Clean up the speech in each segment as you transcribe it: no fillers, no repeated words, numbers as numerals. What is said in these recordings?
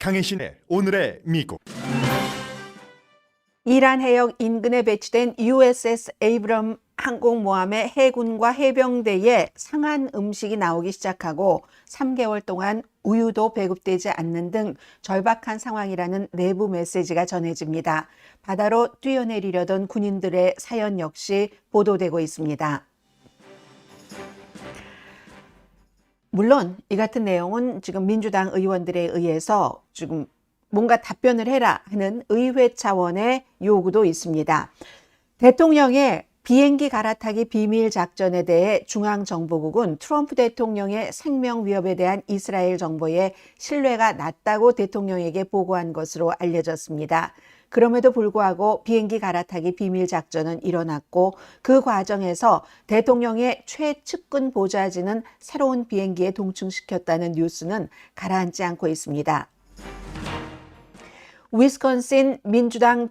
강혜신의 오늘의 미국. 이란 해역 인근에 배치된 USS 에이브럼 항공모함의 해군과 해병대에 상한 음식이 나오기 시작하고 3개월 동안 우유도 배급되지 않는 등 절박한 상황이라는 내부 메시지가 전해집니다. 바다로 뛰어내리려던 군인들의 사연 역시 보도되고 있습니다. 물론 이 같은 내용은 지금 민주당 의원들에 의해서 지금 뭔가 답변을 해라 하는 의회 차원의 요구도 있습니다. 대통령의 비행기 갈아타기 비밀 작전에 대해 중앙정보국은 트럼프 대통령의 생명 위협에 대한 이스라엘 정보에 신뢰가 낮다고 대통령에게 보고한 것으로 알려졌습니다. 그럼에도 불구하고 비행기 갈아타기 비밀 작전은 일어났고 그 과정에서 대통령의 최측근 보좌진은 새로운 비행기에 동충시켰다는 뉴스는 가라앉지 않고 있습니다. 위스콘신 민주당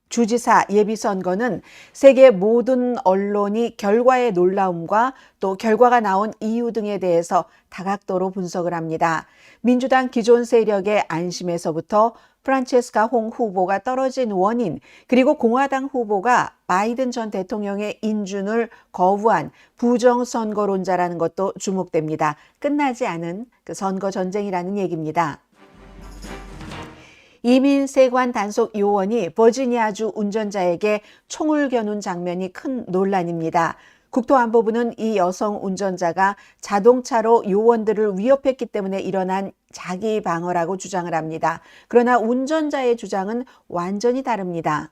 주지사 예비선거는 세계 모든 언론이 결과의 놀라움과 또 결과가 나온 이유 등에 대해서 다각도로 분석을 합니다. 민주당 기존 세력의 안심에서부터 프란체스카 홍 후보가 떨어진 원인, 그리고 공화당 후보가 바이든 전 대통령의 인준을 거부한 부정선거론자라는 것도 주목됩니다. 끝나지 않은 그 선거 전쟁이라는 얘기입니다. 이민 세관 단속 요원이 버지니아주 운전자에게 총을 겨눈 장면이 큰 논란입니다. 국토안보부는 이 여성 운전자가 자동차로 요원들을 위협했기 때문에 일어난 자기 방어라고 주장을 합니다. 그러나 운전자의 주장은 완전히 다릅니다.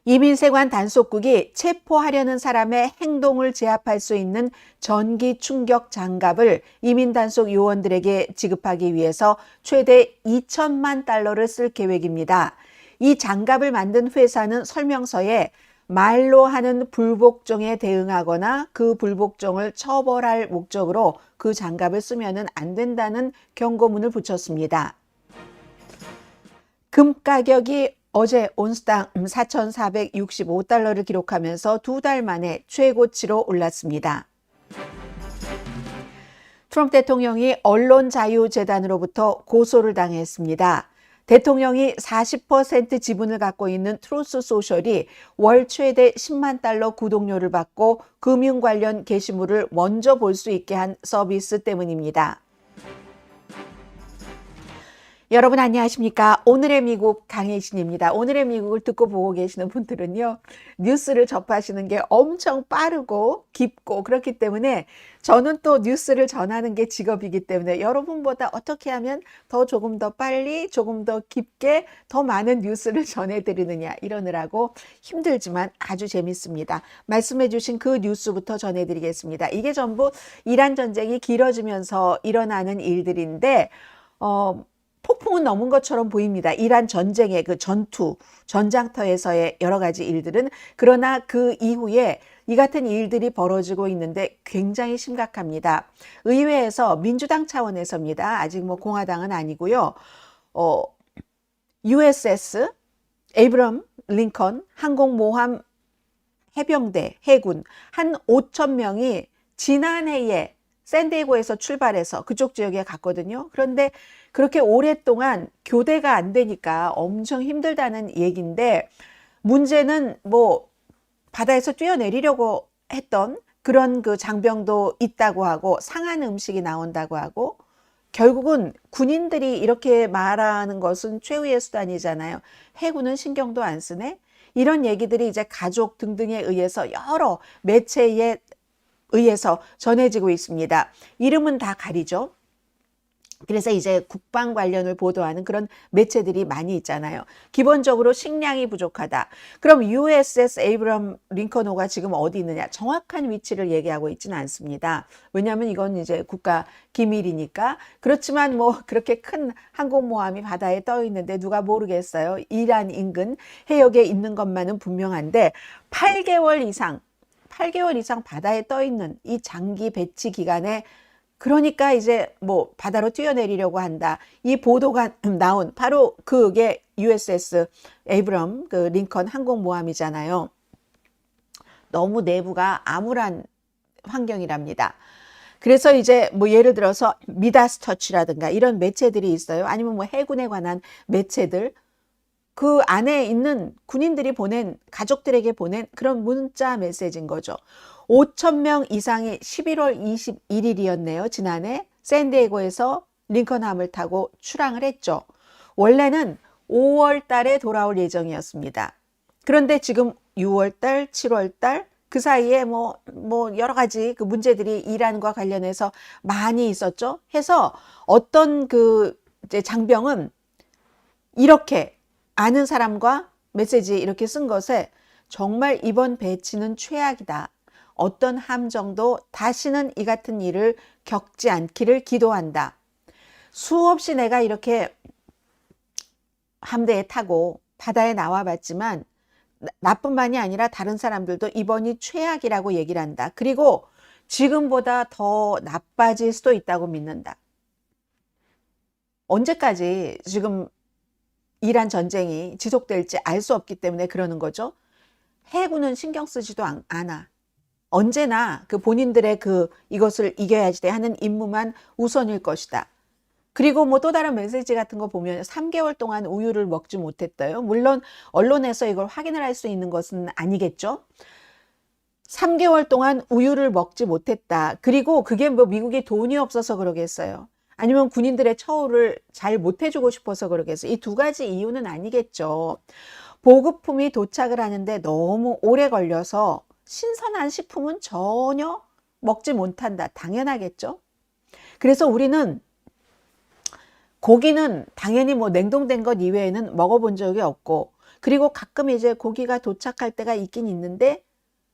이민세관 단속국이 체포하려는 사람의 행동을 제압할 수 있는 전기 충격 장갑을 이민 단속 요원들에게 지급하기 위해서 최대 2천만 달러를 쓸 계획입니다. 이 장갑을 만든 회사는 설명서에 말로 하는 불복종에 대응하거나 그 불복종을 처벌할 목적으로 그 장갑을 쓰면 안 된다는 경고문을 붙였습니다. 금 가격이 어제 온스당 4,465달러를 기록하면서 2달 만에 최고치로 올랐습니다. 트럼프 대통령이 언론자유재단으로부터 고소를 당했습니다. 대통령이 40% 지분을 갖고 있는 트루스 소셜이 월 최대 10만 달러 구독료를 받고 금융 관련 게시물을 먼저 볼 수 있게 한 서비스 때문입니다. 여러분 안녕하십니까? 오늘의 미국 강혜신입니다. 오늘의 미국을 듣고 보고 계시는 분들은요, 뉴스를 접하시는 게 엄청 빠르고 깊고 그렇기 때문에 저는 또 뉴스를 전하는 게 직업이기 때문에 여러분보다 어떻게 하면 조금 더 빨리, 조금 더 깊게 더 많은 뉴스를 전해드리느냐 이러느라고 힘들지만 아주 재밌습니다. 말씀해 주신 그 뉴스부터 전해드리겠습니다. 이게 전부 이란 전쟁이 길어지면서 일어나는 일들인데 폭풍은 넘은 것처럼 보입니다. 이란 전쟁의 그 전장터에서의 여러 가지 일들은. 그러나 그 이후에 이 같은 일들이 벌어지고 있는데 굉장히 심각합니다. 의회에서 민주당 차원에서입니다. 아직 공화당은 아니고요. USS 에이브럼 링컨 항공모함 해병대 해군 한 5천 명이 지난해에 샌디에고에서 출발해서 그쪽 지역에 갔거든요. 그런데 그렇게 오랫동안 교대가 안 되니까 엄청 힘들다는 얘기인데, 문제는 바다에서 뛰어내리려고 했던 그런 그 장병도 있다고 하고 상한 음식이 나온다고 하고, 결국은 군인들이 이렇게 말하는 것은 최후의 수단이잖아요. 해군은 신경도 안 쓰네? 이런 얘기들이 이제 가족 등등에 의해서 여러 매체에 의해서 전해지고 있습니다. 이름은 다 가리죠. 그래서 이제 국방 관련을 보도하는 그런 매체들이 많이 있잖아요. 기본적으로 식량이 부족하다. 그럼 USS 에이브럼 링컨호가 지금 어디 있느냐? 정확한 위치를 얘기하고 있지는 않습니다. 왜냐하면 이건 이제 국가 기밀이니까. 그렇지만 그렇게 큰 항공모함이 바다에 떠 있는데 누가 모르겠어요. 이란 인근 해역에 있는 것만은 분명한데 8개월 이상 바다에 떠 있는 이 장기 배치 기간에, 그러니까 이제 바다로 뛰어내리려고 한다. 이 보도가 나온 바로 그게 USS 에이브럼 그 링컨 항공모함이잖아요. 너무 내부가 암울한 환경이랍니다. 그래서 이제 뭐 예를 들어서 미다스 터치라든가 이런 매체들이 있어요. 아니면 뭐 해군에 관한 매체들. 그 안에 있는 군인들이 보낸, 가족들에게 보낸 그런 문자 메시지인 거죠. 5천 명 이상이 11월 21일이었네요. 지난해 샌디에고에서 링컨함을 타고 출항을 했죠. 원래는 5월 달에 돌아올 예정이었습니다. 그런데 지금 6월 달, 7월 달 그 사이에 뭐 여러 가지 그 문제들이 이란과 관련해서 많이 있었죠. 해서 어떤 그 이제 장병은 이렇게 아는 사람과 메시지 이렇게 쓴 것에 정말 이번 배치는 최악이다. 어떤 함정도 다시는 이 같은 일을 겪지 않기를 기도한다. 수없이 내가 이렇게 함대에 타고 바다에 나와봤지만 나뿐만이 아니라 다른 사람들도 이번이 최악이라고 얘기를 한다. 그리고 지금보다 더 나빠질 수도 있다고 믿는다. 언제까지 지금 이란 전쟁이 지속될지 알 수 없기 때문에 그러는 거죠. 해군은 신경 쓰지도 않아. 언제나 그 본인들의 그 이것을 이겨야지 돼 하는 임무만 우선일 것이다. 그리고 뭐 또 다른 메시지 같은 거 보면 3개월 동안 우유를 먹지 못했대요. 물론 언론에서 이걸 확인을 할 수 있는 것은 아니겠죠. 3개월 동안 우유를 먹지 못했다. 그리고 그게 뭐 미국이 돈이 없어서 그러겠어요. 아니면 군인들의 처우를 잘 못해주고 싶어서 그러겠어요. 이 두 가지 이유는 아니겠죠. 보급품이 도착을 하는데 너무 오래 걸려서 신선한 식품은 전혀 먹지 못한다. 당연하겠죠. 그래서 우리는 고기는 당연히 뭐 냉동된 것 이외에는 먹어본 적이 없고, 그리고 가끔 이제 고기가 도착할 때가 있긴 있는데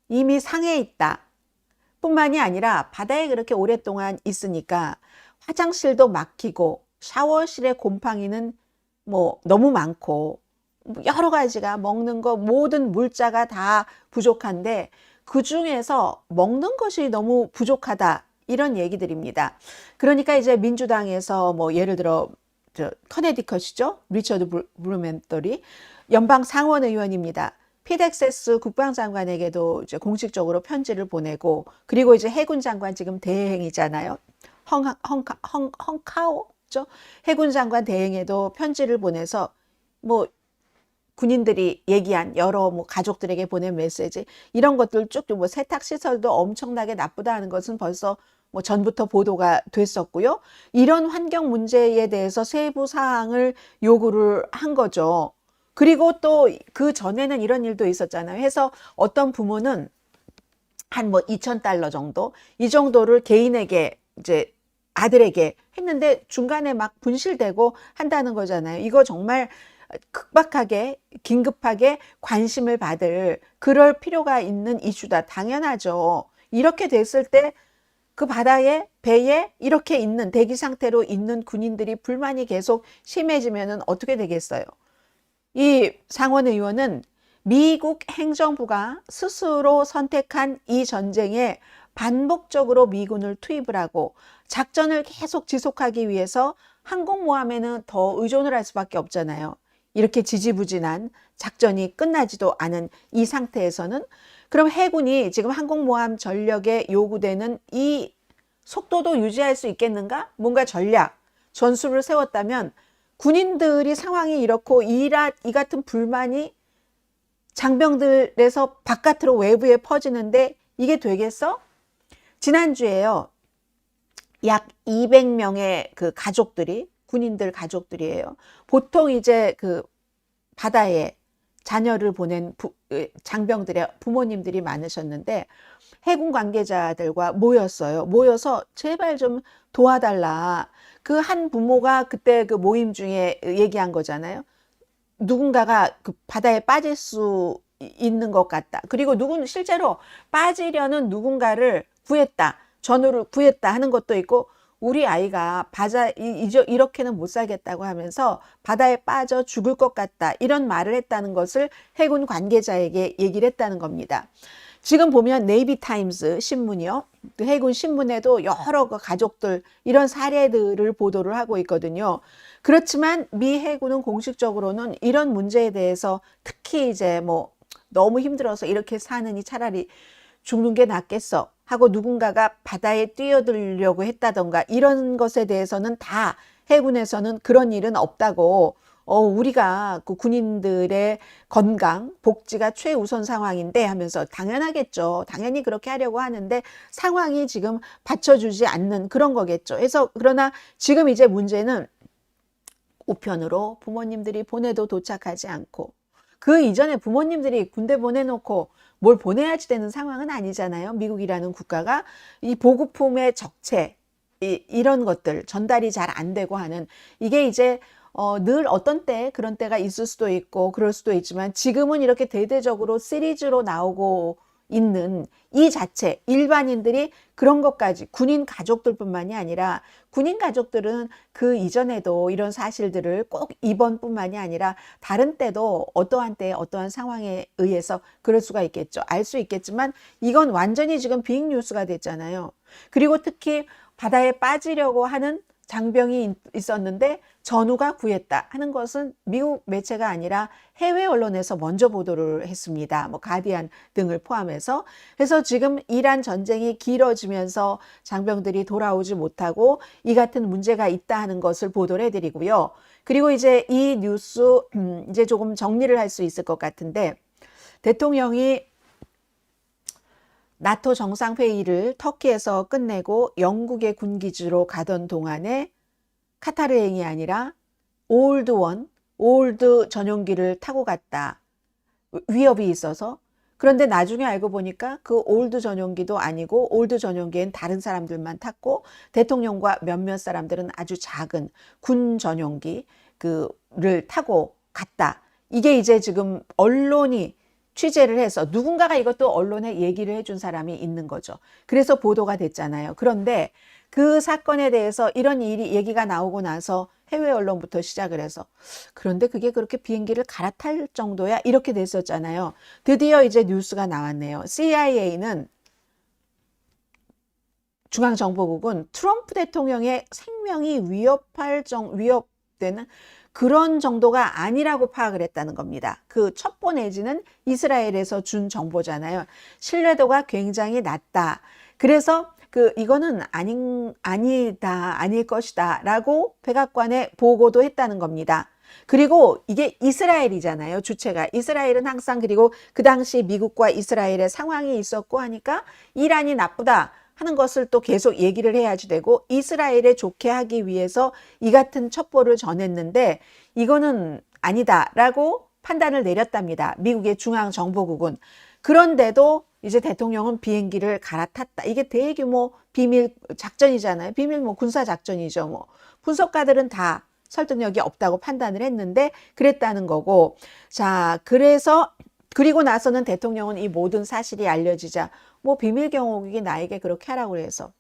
이미 상해 있다. 뿐만이 아니라 바다에 그렇게 오랫동안 있으니까 화장실도 막히고 샤워실의 곰팡이는 뭐 너무 많고 여러 가지가 먹는 거 모든 물자가 다 부족한데 그 중에서 먹는 것이 너무 부족하다. 이런 얘기들입니다. 그러니까 이제 민주당에서 뭐 예를 들어 커네디컷이죠. 리처드 브루멘터리 연방 상원 의원입니다. 피덱세스 국방장관에게도 이제 공식적으로 편지를 보내고, 그리고 이제 해군 장관 지금 대행이잖아요. 헝카오죠. 해군 장관 대행에도 편지를 보내서 뭐 군인들이 얘기한 여러 뭐 가족들에게 보낸 메시지 이런 것들 쭉 뭐 세탁 시설도 엄청나게 나쁘다는 것은 벌써 뭐 전부터 보도가 됐었고요. 이런 환경 문제에 대해서 세부 사항을 요구를 한 거죠. 그리고 또 그 전에는 이런 일도 있었잖아요. 해서 어떤 부모는 한 뭐 2,000달러 정도 이 정도를 개인에게 이제 아들에게 했는데 중간에 막 분실되고 한다는 거잖아요. 이거 정말 급박하게 긴급하게 관심을 받을 그럴 필요가 있는 이슈다. 당연하죠. 이렇게 됐을 때 그 바다에 배에 이렇게 있는 대기 상태로 있는 군인들이 불만이 계속 심해지면 어떻게 되겠어요? 이 상원 의원은 미국 행정부가 스스로 선택한 이 전쟁에 반복적으로 미군을 투입을 하고 작전을 계속 지속하기 위해서 항공모함에는 더 의존을 할 수밖에 없잖아요. 이렇게 지지부진한 작전이 끝나지도 않은 이 상태에서는 그럼 해군이 지금 항공모함 전력에 요구되는 이 속도도 유지할 수 있겠는가? 뭔가 전략, 전술을 세웠다면 군인들이 상황이 이렇고 이 같은 불만이 장병들에서 바깥으로 외부에 퍼지는데 이게 되겠어? 지난주에요. 약 200명의 그 가족들이 군인들 가족들이에요. 보통 이제 그 바다에 자녀를 보낸 장병들의 부모님들이 많으셨는데 해군 관계자들과 모였어요. 모여서 제발 좀 도와달라. 그 한 부모가 그때 그 모임 중에 얘기한 거잖아요. 누군가가 그 바다에 빠질 수 있는 것 같다. 그리고 실제로 빠지려는 누군가를 구했다. 전우를 구했다 하는 것도 있고, 우리 아이가 이렇게는 못 살겠다고 하면서 바다에 빠져 죽을 것 같다. 이런 말을 했다는 것을 해군 관계자에게 얘기를 했다는 겁니다. 지금 보면 네이비 타임스 신문이요. 해군 신문에도 여러 가족들 이런 사례들을 보도를 하고 있거든요. 그렇지만 미 해군은 공식적으로는 이런 문제에 대해서 특히 이제 뭐 너무 힘들어서 이렇게 사느니 차라리 죽는 게 낫겠어. 하고 누군가가 바다에 뛰어들려고 했다던가 이런 것에 대해서는 다 해군에서는 그런 일은 없다고 우리가 그 군인들의 건강, 복지가 최우선 상황인데 하면서 당연하겠죠. 당연히 그렇게 하려고 하는데 상황이 지금 받쳐주지 않는 그런 거겠죠. 그래서 그러나 지금 이제 문제는 우편으로 부모님들이 보내도 도착하지 않고 그 이전에 부모님들이 군대 보내놓고 뭘 보내야지 되는 상황은 아니잖아요. 미국이라는 국가가 이 보급품의 적체 이런 것들 전달이 잘 안 되고 하는 이게 이제 늘 어떤 때 그런 때가 있을 수도 있고 그럴 수도 있지만 지금은 이렇게 대대적으로 시리즈로 나오고 있는 이 자체 일반인들이 그런 것까지 군인 가족들뿐만이 아니라 군인 가족들은 그 이전에도 이런 사실들을 꼭 이번뿐만이 아니라 다른 때도 어떠한 때에 어떠한 상황에 의해서 그럴 수가 있겠죠. 알 수 있겠지만 이건 완전히 지금 빅 뉴스가 됐잖아요. 그리고 특히 바다에 빠지려고 하는 장병이 있었는데 전우가 구했다 하는 것은 미국 매체가 아니라 해외 언론에서 먼저 보도를 했습니다. 뭐 가디안 등을 포함해서. 그래서 지금 이란 전쟁이 길어지면서 장병들이 돌아오지 못하고 이 같은 문제가 있다 하는 것을 보도를 해드리고요. 그리고 이제 이 뉴스 이제 조금 정리를 할 수 있을 것 같은데 대통령이 나토 정상회의를 터키에서 끝내고 영국의 군기지로 가던 동안에 카타르행이 아니라 올드 전용기를 타고 갔다. 위협이 있어서. 그런데 나중에 알고 보니까 그 올드 전용기도 아니고 올드 전용기엔 다른 사람들만 탔고 대통령과 몇몇 사람들은 아주 작은 군 전용기 를 타고 갔다. 이게 이제 지금 언론이 취재를 해서 누군가가 이것도 언론에 얘기를 해준 사람이 있는 거죠. 그래서 보도가 됐잖아요. 그런데 그 사건에 대해서 이런 일이 얘기가 나오고 나서 해외 언론부터 시작을 해서 그런데 그게 그렇게 비행기를 갈아탈 정도야? 이렇게 됐었잖아요. 드디어 이제 뉴스가 나왔네요. CIA는 중앙정보국은 트럼프 대통령의 생명이 위협되는 그런 정도가 아니라고 파악을 했다는 겁니다. 그 첩보 내지는 이스라엘에서 준 정보잖아요. 신뢰도가 굉장히 낮다. 그래서 이거는 아닐 것이다 라고 백악관에 보고도 했다는 겁니다. 그리고 이게 이스라엘이잖아요. 주체가. 이스라엘은 항상 그리고 그 당시 미국과 이스라엘의 상황이 있었고 하니까 이란이 나쁘다 하는 것을 또 계속 얘기를 해야지 되고 이스라엘에 좋게 하기 위해서 이 같은 첩보를 전했는데 이거는 아니다라고 판단을 내렸답니다. 미국의 중앙정보국은. 그런데도 이제 대통령은 비행기를 갈아탔다. 이게 대규모 비밀 작전이잖아요. 비밀 군사 작전이죠. 분석가들은 다 설득력이 없다고 판단을 했는데 그랬다는 거고. 자, 그리고 나서는 대통령은 이 모든 사실이 알려지자 비밀 경호국이 나에게 그렇게 하라고 해서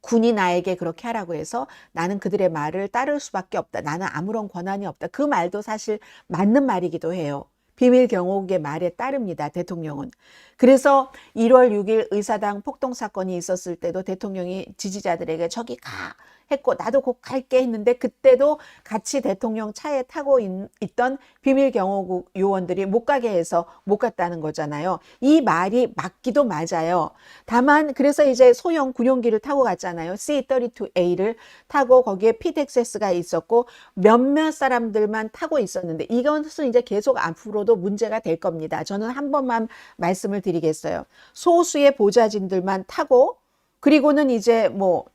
군이 나에게 그렇게 하라고 해서 나는 그들의 말을 따를 수밖에 없다. 나는 아무런 권한이 없다. 그 말도 사실 맞는 말이기도 해요. 비밀 경호국의 말에 따릅니다. 대통령은. 그래서 1월 6일 의사당 폭동 사건이 있었을 때도 대통령이 지지자들에게 저기 가 했고 나도 곧 갈게 했는데 그때도 같이 대통령 차에 타고 있던 비밀 경호국 요원들이 못 가게 해서 못 갔다는 거잖아요. 이 말이 맞기도 맞아요. 다만 그래서 이제 소형 군용기를 타고 갔잖아요. C-32A를 타고 거기에 PDXS가 있었고 몇몇 사람들만 타고 있었는데 이것은 이제 계속 앞으로도 문제가 될 겁니다. 저는 한 번만 말씀을 드리겠어요. 소수의 보좌진들만 타고 그리고는 이제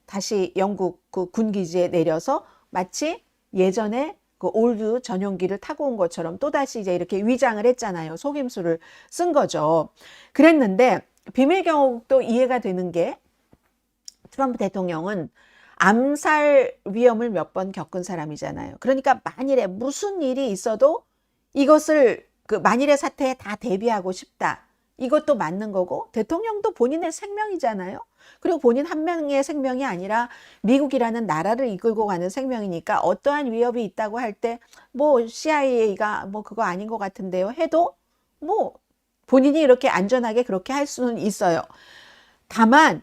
다시 영국 그 군기지에 내려서 마치 예전에 그 올드 전용기를 타고 온 것처럼 또다시 이제 이렇게 위장을 했잖아요. 속임수를 쓴 거죠. 그랬는데 비밀경호국도 이해가 되는 게 트럼프 대통령은 암살 위험을 몇 번 겪은 사람이잖아요. 그러니까 만일에 무슨 일이 있어도 이것을 만일의 사태에 다 대비하고 싶다. 이것도 맞는 거고 대통령도 본인의 생명이잖아요. 그리고 본인 한 명의 생명이 아니라 미국이라는 나라를 이끌고 가는 생명이니까 어떠한 위협이 있다고 할 때 CIA가 그거 아닌 것 같은데요 해도 본인이 이렇게 안전하게 그렇게 할 수는 있어요. 다만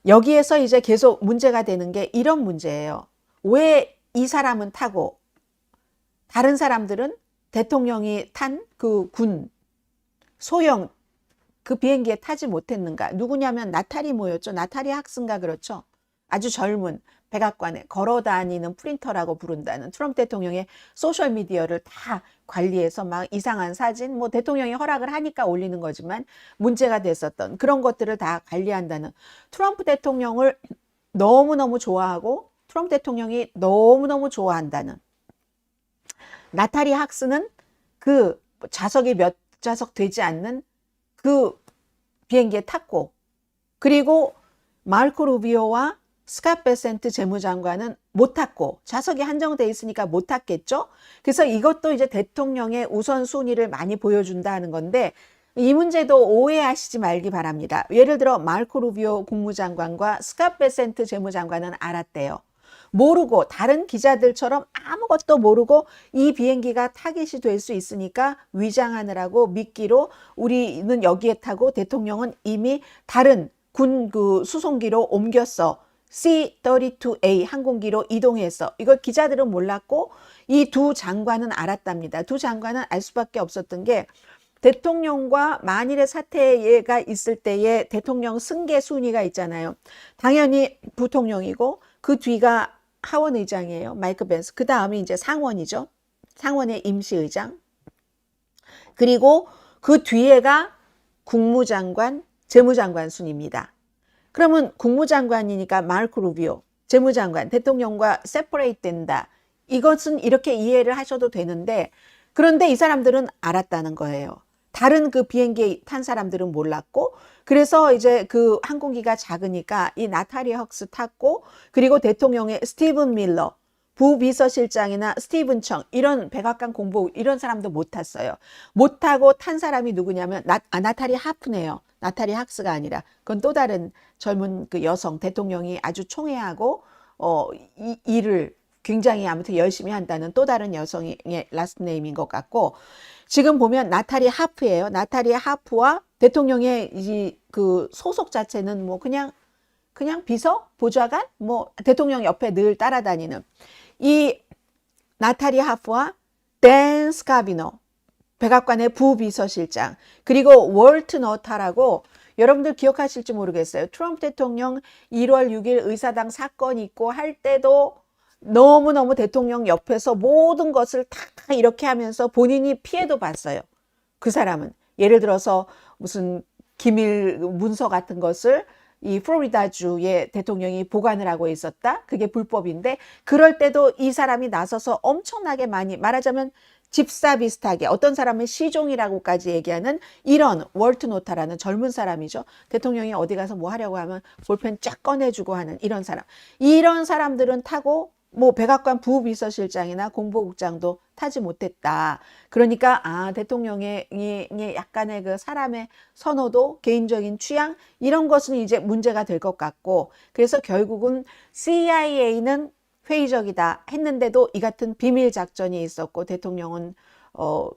여기에서 이제 계속 문제가 되는 게 이런 문제예요. 왜 이 사람은 타고 다른 사람들은 대통령이 탄 그 군 소형 그 비행기에 타지 못했는가? 누구냐면 나탈이 뭐였죠? 나탈이 학스인가 그렇죠? 아주 젊은 백악관에 걸어 다니는 프린터라고 부른다는 트럼프 대통령의 소셜미디어를 다 관리해서 막 이상한 사진, 뭐 대통령이 허락을 하니까 올리는 거지만 문제가 됐었던 그런 것들을 다 관리한다는 트럼프 대통령을 너무너무 좋아하고 트럼프 대통령이 너무너무 좋아한다는 나탈리 학스는 그 좌석이 몇 좌석 되지 않는 그 비행기에 탔고, 그리고 마르코 루비오와 스캇 베센트 재무장관은 못 탔고, 좌석이 한정돼 있으니까 못 탔겠죠. 그래서 이것도 이제 대통령의 우선순위를 많이 보여준다 하는 건데, 이 문제도 오해하시지 말기 바랍니다. 예를 들어 마르코 루비오 국무장관과 스캇 베센트 재무장관은 알았대요. 모르고 다른 기자들처럼 아무것도 모르고 이 비행기가 타깃이 될 수 있으니까 위장하느라고 미끼로 우리는 여기에 타고 대통령은 이미 다른 군 그 수송기로 옮겼어. C-32A 항공기로 이동했어. 이걸 기자들은 몰랐고 이 두 장관은 알았답니다. 두 장관은 알 수밖에 없었던 게 대통령과 만일의 사태가 있을 때에 대통령 승계 순위가 있잖아요. 당연히 부통령이고 그 뒤가 하원 의장이에요. 마이크 벤스. 그 다음이 이제 상원이죠. 상원의 임시의장. 그리고 그 뒤에가 국무장관, 재무장관 순입니다. 그러면 국무장관이니까 마르코 루비오, 재무장관, 대통령과 세퍼레이트 된다. 이것은 이렇게 이해를 하셔도 되는데, 그런데 이 사람들은 알았다는 거예요. 다른 그 비행기에 탄 사람들은 몰랐고, 그래서 이제 그 항공기가 작으니까 이 나탈리 헉스 탔고, 그리고 대통령의 스티븐 밀러, 부비서실장이나 스티븐 청, 이런 백악관 공보국 이런 사람도 못 탔어요. 못 타고 탄 사람이 누구냐면 나탈리 하프네요. 나탈리 학스가 아니라 그건 또 다른 젊은 그 여성 대통령이 아주 총애하고 일을 굉장히 아무튼 열심히 한다는 또 다른 여성의 라스트 네임인 것 같고, 지금 보면 나탈리 하프예요. 나탈리 하프와 대통령의 이 그 소속 자체는 뭐 그냥 비서, 보좌관, 뭐 대통령 옆에 늘 따라다니는 이 나탈리 하프와 댄 스카비노 백악관의 부비서실장, 그리고 월트 너타라고, 여러분들 기억하실지 모르겠어요. 트럼프 대통령 1월 6일 의사당 사건이 있고 할 때도 너무너무 대통령 옆에서 모든 것을 다 이렇게 하면서 본인이 피해도 봤어요. 그 사람은 예를 들어서 무슨 기밀 문서 같은 것을 이 플로리다주의 대통령이 보관을 하고 있었다. 그게 불법인데 그럴 때도 이 사람이 나서서 엄청나게 많이, 말하자면 집사 비슷하게, 어떤 사람은 시종이라고까지 얘기하는 이런 월트 노타라는 젊은 사람이죠. 대통령이 어디 가서 뭐 하려고 하면 볼펜 쫙 꺼내주고 하는 이런 사람. 이런 사람들은 타고 뭐 백악관 부비서실장이나 공보국장도 타지 못했다. 그러니까 대통령의 약간의 그 사람의 선호도, 개인적인 취향 이런 것은 이제 문제가 될 것 같고, 그래서 결국은 CIA는 회의적이다 했는데도 이 같은 비밀 작전이 있었고, 대통령은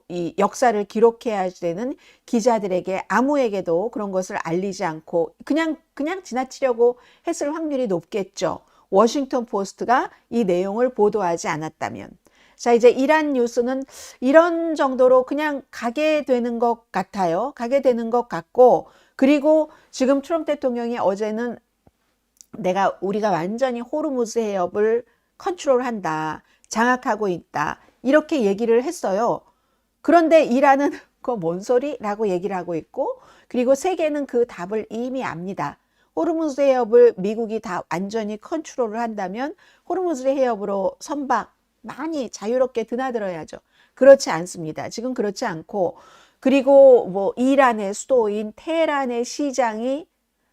이 역사를 기록해야 되는 기자들에게 아무에게도 그런 것을 알리지 않고 그냥 지나치려고 했을 확률이 높겠죠. 워싱턴 포스트가 이 내용을 보도하지 않았다면. 자, 이제 이란 뉴스는 이런 정도로 그냥 가게 되는 것 같아요. 가게 되는 것 같고, 그리고 지금 트럼프 대통령이 어제는 우리가 완전히 호르무즈 해협을 컨트롤한다, 장악하고 있다, 이렇게 얘기를 했어요. 그런데 이란은 그거 뭔 소리라고 얘기를 하고 있고, 그리고 세계는 그 답을 이미 압니다. 호르무즈 해협을 미국이 다 완전히 컨트롤을 한다면 호르무즈 해협으로 선박 많이 자유롭게 드나들어야죠. 그렇지 않습니다. 지금 그렇지 않고, 그리고 뭐 이란의 수도인 테헤란의 시장이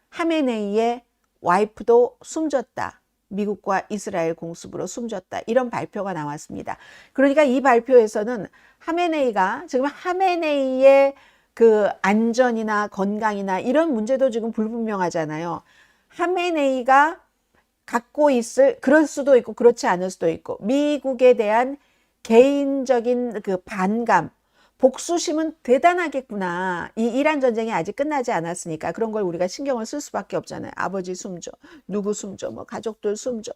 하메네이의 와이프도 숨졌다. 미국과 이스라엘 공습으로 숨졌다. 이런 발표가 나왔습니다. 그러니까 이 발표에서는 하메네이가 지금 하메네이의 그 안전이나 건강이나 이런 문제도 지금 불분명하잖아요. 하메네이가 갖고 있을, 그럴 수도 있고 그렇지 않을 수도 있고, 미국에 대한 개인적인 그 반감, 복수심은 대단하겠구나. 이 이란 전쟁이 아직 끝나지 않았으니까 그런 걸 우리가 신경을 쓸 수밖에 없잖아요. 아버지 숨져, 누구 숨져, 뭐 가족들 숨져,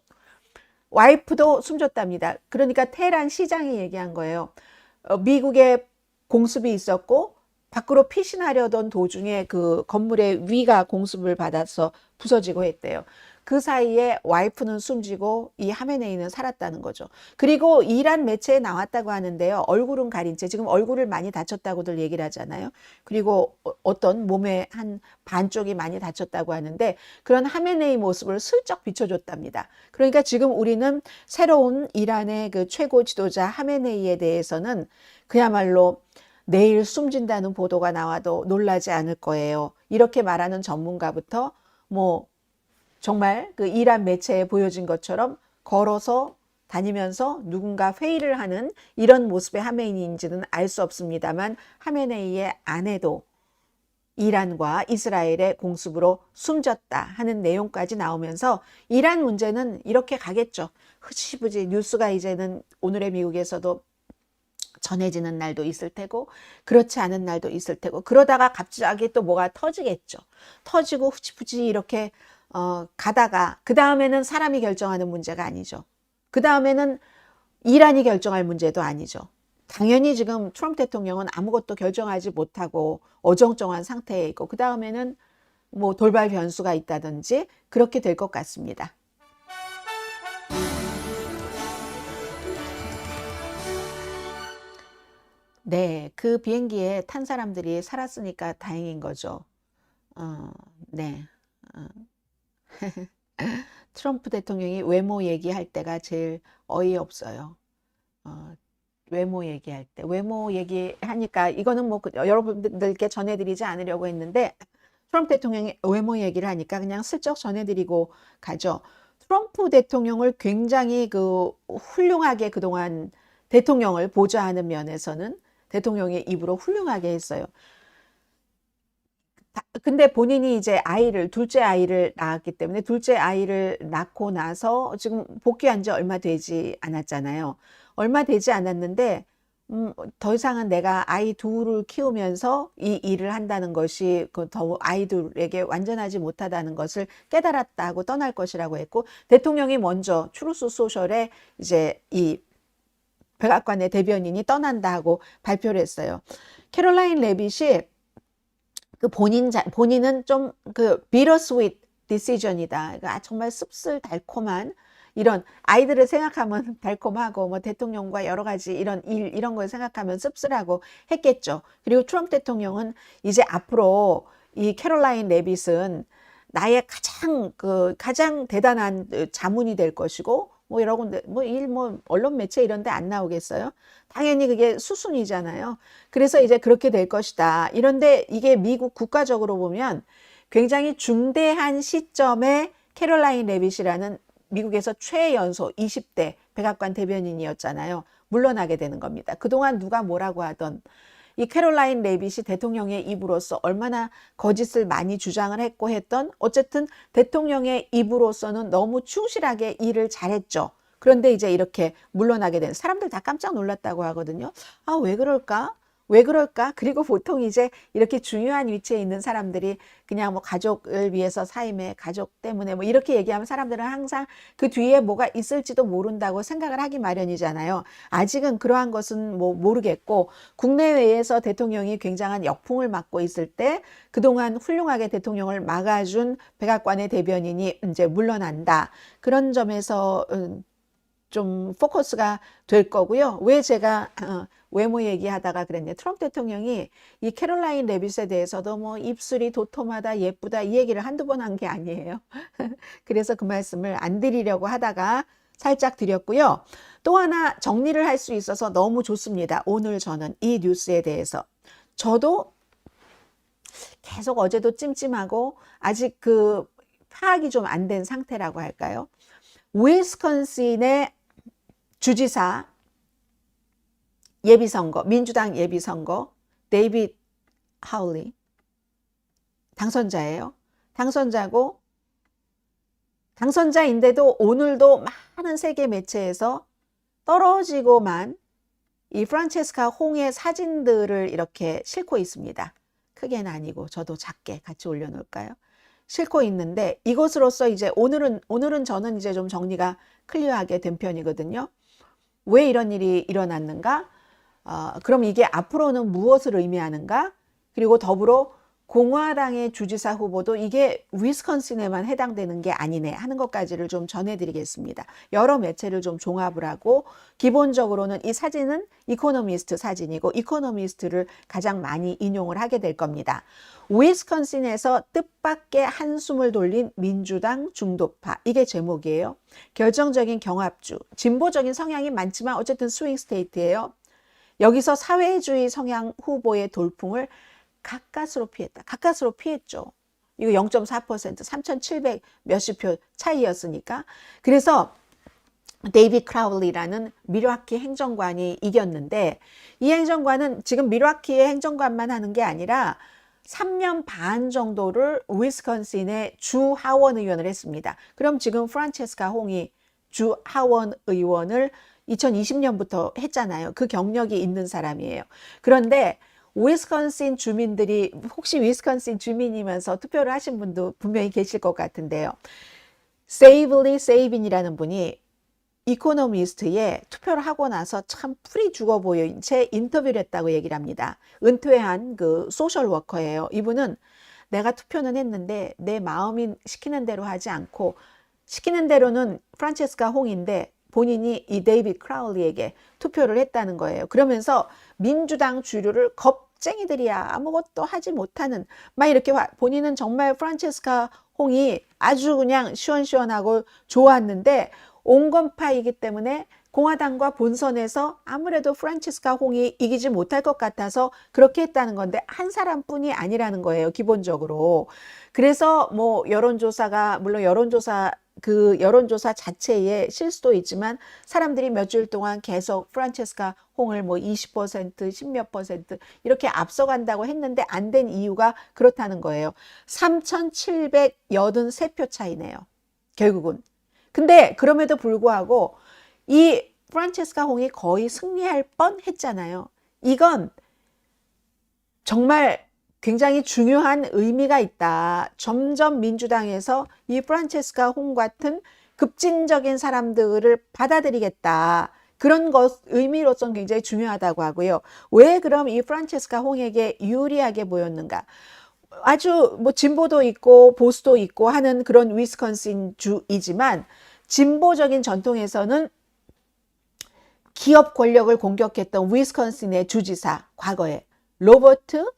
와이프도 숨졌답니다. 그러니까 테헤란 시장이 얘기한 거예요. 미국의 공습이 있었고 밖으로 피신하려던 도중에 그 건물의 위가 공습을 받아서 부서지고 했대요. 그 사이에 와이프는 숨지고 이 하메네이는 살았다는 거죠. 그리고 이란 매체에 나왔다고 하는데요. 얼굴은 가린 채 지금 얼굴을 많이 다쳤다고들 얘기를 하잖아요. 그리고 어떤 몸의 한 반쪽이 많이 다쳤다고 하는데 그런 하메네이 모습을 슬쩍 비춰줬답니다. 그러니까 지금 우리는 새로운 이란의 그 최고 지도자 하메네이에 대해서는 그야말로 내일 숨진다는 보도가 나와도 놀라지 않을 거예요. 이렇게 말하는 전문가부터 뭐 정말 그 이란 매체에 보여진 것처럼 걸어서 다니면서 누군가 회의를 하는 이런 모습의 하메네이인지는 알 수 없습니다만 하메네이의 아내도 이란과 이스라엘의 공습으로 숨졌다 하는 내용까지 나오면서 이란 문제는 이렇게 가겠죠. 흐지부지 뉴스가 이제는 오늘의 미국에서도 전해지는 날도 있을 테고 그렇지 않은 날도 있을 테고 그러다가 갑자기 또 뭐가 터지겠죠. 터지고 후지부지 이렇게 가다가 그 다음에는 사람이 결정하는 문제가 아니죠. 그 다음에는 이란이 결정할 문제도 아니죠. 당연히 지금 트럼프 대통령은 아무것도 결정하지 못하고 어정쩡한 상태에 있고 그 다음에는 뭐 돌발 변수가 있다든지 그렇게 될 것 같습니다. 네, 그 비행기에 탄 사람들이 살았으니까 다행인 거죠. 네. 어. 트럼프 대통령이 외모 얘기할 때가 제일 어이없어요. 외모 얘기할 때. 외모 얘기하니까 이거는 뭐 여러분들께 전해드리지 않으려고 했는데 트럼프 대통령이 외모 얘기를 하니까 그냥 슬쩍 전해드리고 가죠. 트럼프 대통령을 굉장히 그 훌륭하게 그동안 대통령을 보좌하는 면에서는 대통령의 입으로 훌륭하게 했어요. 근데 본인이 이제 둘째 아이를 낳았기 때문에 둘째 아이를 낳고 나서 지금 복귀한 지 얼마 되지 않았잖아요. 얼마 되지 않았는데, 더 이상은 내가 아이 둘을 키우면서 이 일을 한다는 것이 더 아이들에게 완전하지 못하다는 것을 깨달았다고 떠날 것이라고 했고, 대통령이 먼저 추루스 소셜에 이제 이 백악관의 대변인이 떠난다 하고 발표를 했어요. 캐롤라인 레빗이 그 본인은 좀 그 bittersweet decision이다. 그러니까 정말 씁쓸 달콤한 이런 아이들을 생각하면 달콤하고 뭐 대통령과 여러 가지 이런 걸 생각하면 씁쓸하고 했겠죠. 그리고 트럼프 대통령은 이제 앞으로 이 캐롤라인 레빗은 나의 가장 대단한 자문이 될 것이고 뭐 여러 군데 뭐 언론 매체 이런 데 안 나오겠어요? 당연히 그게 수순이잖아요. 그래서 이제 그렇게 될 것이다. 이런데 이게 미국 국가적으로 보면 굉장히 중대한 시점에 캐롤라인 레빗이라는 미국에서 최연소 20대 백악관 대변인이었잖아요. 물러나게 되는 겁니다. 그동안 누가 뭐라고 하던 이 캐롤라인 레빗이 대통령의 입으로서 얼마나 거짓을 많이 주장을 했고 했던 어쨌든 대통령의 입으로서는 너무 충실하게 일을 잘했죠. 그런데 이제 이렇게 물러나게 된 사람들 다 깜짝 놀랐다고 하거든요. 아, 왜 그럴까? 왜 그럴까? 그리고 보통 이제 이렇게 중요한 위치에 있는 사람들이 그냥 뭐 가족을 위해서 사임해, 가족 때문에 뭐 이렇게 얘기하면 사람들은 항상 그 뒤에 뭐가 있을지도 모른다고 생각을 하기 마련이잖아요. 아직은 그러한 것은 뭐 모르겠고 국내외에서 대통령이 굉장한 역풍을 맞고 있을 때 그동안 훌륭하게 대통령을 막아준 백악관의 대변인이 이제 물러난다. 그런 점에서 좀 포커스가 될 거고요. 왜 제가 외모 얘기하다가 그랬냐. 트럼프 대통령이 이 캐롤라인 레빗에 대해서도 뭐 입술이 도톰하다, 예쁘다 이 얘기를 한두 번 한 게 아니에요. 그래서 그 말씀을 안 드리려고 하다가 살짝 드렸고요. 또 하나 정리를 할 수 있어서 너무 좋습니다. 오늘 저는 이 뉴스에 대해서. 저도 계속 어제도 찜찜하고 아직 그 파악이 좀 안 된 상태라고 할까요? 위스콘신의 주지사 예비선거, 민주당 예비선거, 데이빗 하울리 당선자예요. 당선자인데도 오늘도 많은 세계 매체에서 떨어지고만 이 프란체스카 홍의 사진들을 이렇게 싣고 있습니다. 크게는 아니고 저도 작게 같이 올려놓을까요? 싣고 있는데 이것으로써 이제 오늘은 저는 이제 좀 정리가 클리어하게 된 편이거든요. 왜 이런 일이 일어났는가? 그럼 이게 앞으로는 무엇을 의미하는가? 그리고 더불어 공화당의 주지사 후보도 이게 위스콘신에만 해당되는 게 아니네 하는 것까지를 좀 전해드리겠습니다. 여러 매체를 좀 종합을 하고 기본적으로는 이 사진은 이코노미스트 사진이고 이코노미스트를 가장 많이 인용을 하게 될 겁니다. 위스콘신에서 뜻밖의 한숨을 돌린 민주당 중도파, 이게 제목이에요. 결정적인 경합주, 진보적인 성향이 많지만 어쨌든 스윙 스테이트예요. 여기서 사회주의 성향 후보의 돌풍을 가까스로 피했다. 가까스로 피했죠. 이거 0.4%, 3,700 몇십 표 차이였으니까. 그래서 데이빗 크라울리라는 밀워키 행정관이 이겼는데, 이 행정관은 지금 밀워키의 행정관만 하는 게 아니라 3년 반 정도를 위스콘신의 주 하원 의원을 했습니다. 그럼 지금 프란체스카 홍이 주 하원 의원을 2020년부터 했잖아요. 그 경력이 있는 사람이에요. 그런데 위스콘신 주민들이, 혹시 위스콘신 주민이면서 투표를 하신 분도 분명히 계실 것 같은데요. 세이블리 세이빈이라는 분이 이코노미스트에 투표를 하고 나서 참 풀이 죽어 보인 채 인터뷰를 했다고 얘기를 합니다. 은퇴한 그 소셜 워커예요. 이분은 내가 투표는 했는데 내 마음이 시키는 대로 하지 않고, 시키는 대로는 프란체스카 홍인데 본인이 이 데이빗 크라울리에게 투표를 했다는 거예요. 그러면서 민주당 주류를 겁쟁이들이야, 아무것도 하지 못하는, 막 이렇게 본인은 정말 프란체스카 홍이 아주 그냥 시원시원하고 좋았는데 온건파이기 때문에 공화당과 본선에서 아무래도 프란체스카 홍이 이기지 못할 것 같아서 그렇게 했다는 건데, 한 사람뿐이 아니라는 거예요, 기본적으로. 그래서 뭐 여론조사가, 물론 그 여론조사 자체에 실수도 있지만 사람들이 몇 주일 동안 계속 프란체스카 홍을 뭐 20%, 10몇 % 이렇게 앞서간다고 했는데 안 된 이유가 그렇다는 거예요. 3,783표 차이네요, 결국은. 근데 그럼에도 불구하고 이 프란체스카 홍이 거의 승리할 뻔했잖아요. 이건 정말 굉장히 중요한 의미가 있다. 점점 민주당에서 이 프란체스카 홍 같은 급진적인 사람들을 받아들이겠다. 그런 것, 의미로서는 굉장히 중요하다고 하고요. 왜 그럼 이 프란체스카 홍에게 유리하게 보였는가? 아주 뭐 진보도 있고 보수도 있고 하는 그런 위스콘신 주이지만, 진보적인 전통에서는 기업 권력을 공격했던 위스콘신의 주지사, 과거에 로버트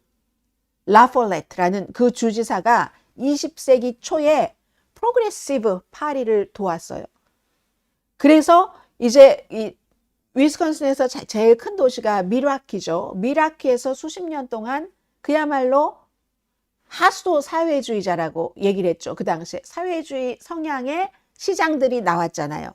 라폴레트라는 그 주지사가 20세기 초에 프로그레시브 파리를 도왔어요. 그래서 이제 이 위스콘신에서 제일 큰 도시가 밀워키죠. 밀워키에서 수십 년 동안 그야말로 하수도 사회주의자라고 얘기를 했죠. 그 당시에 사회주의 성향의 시장들이 나왔잖아요.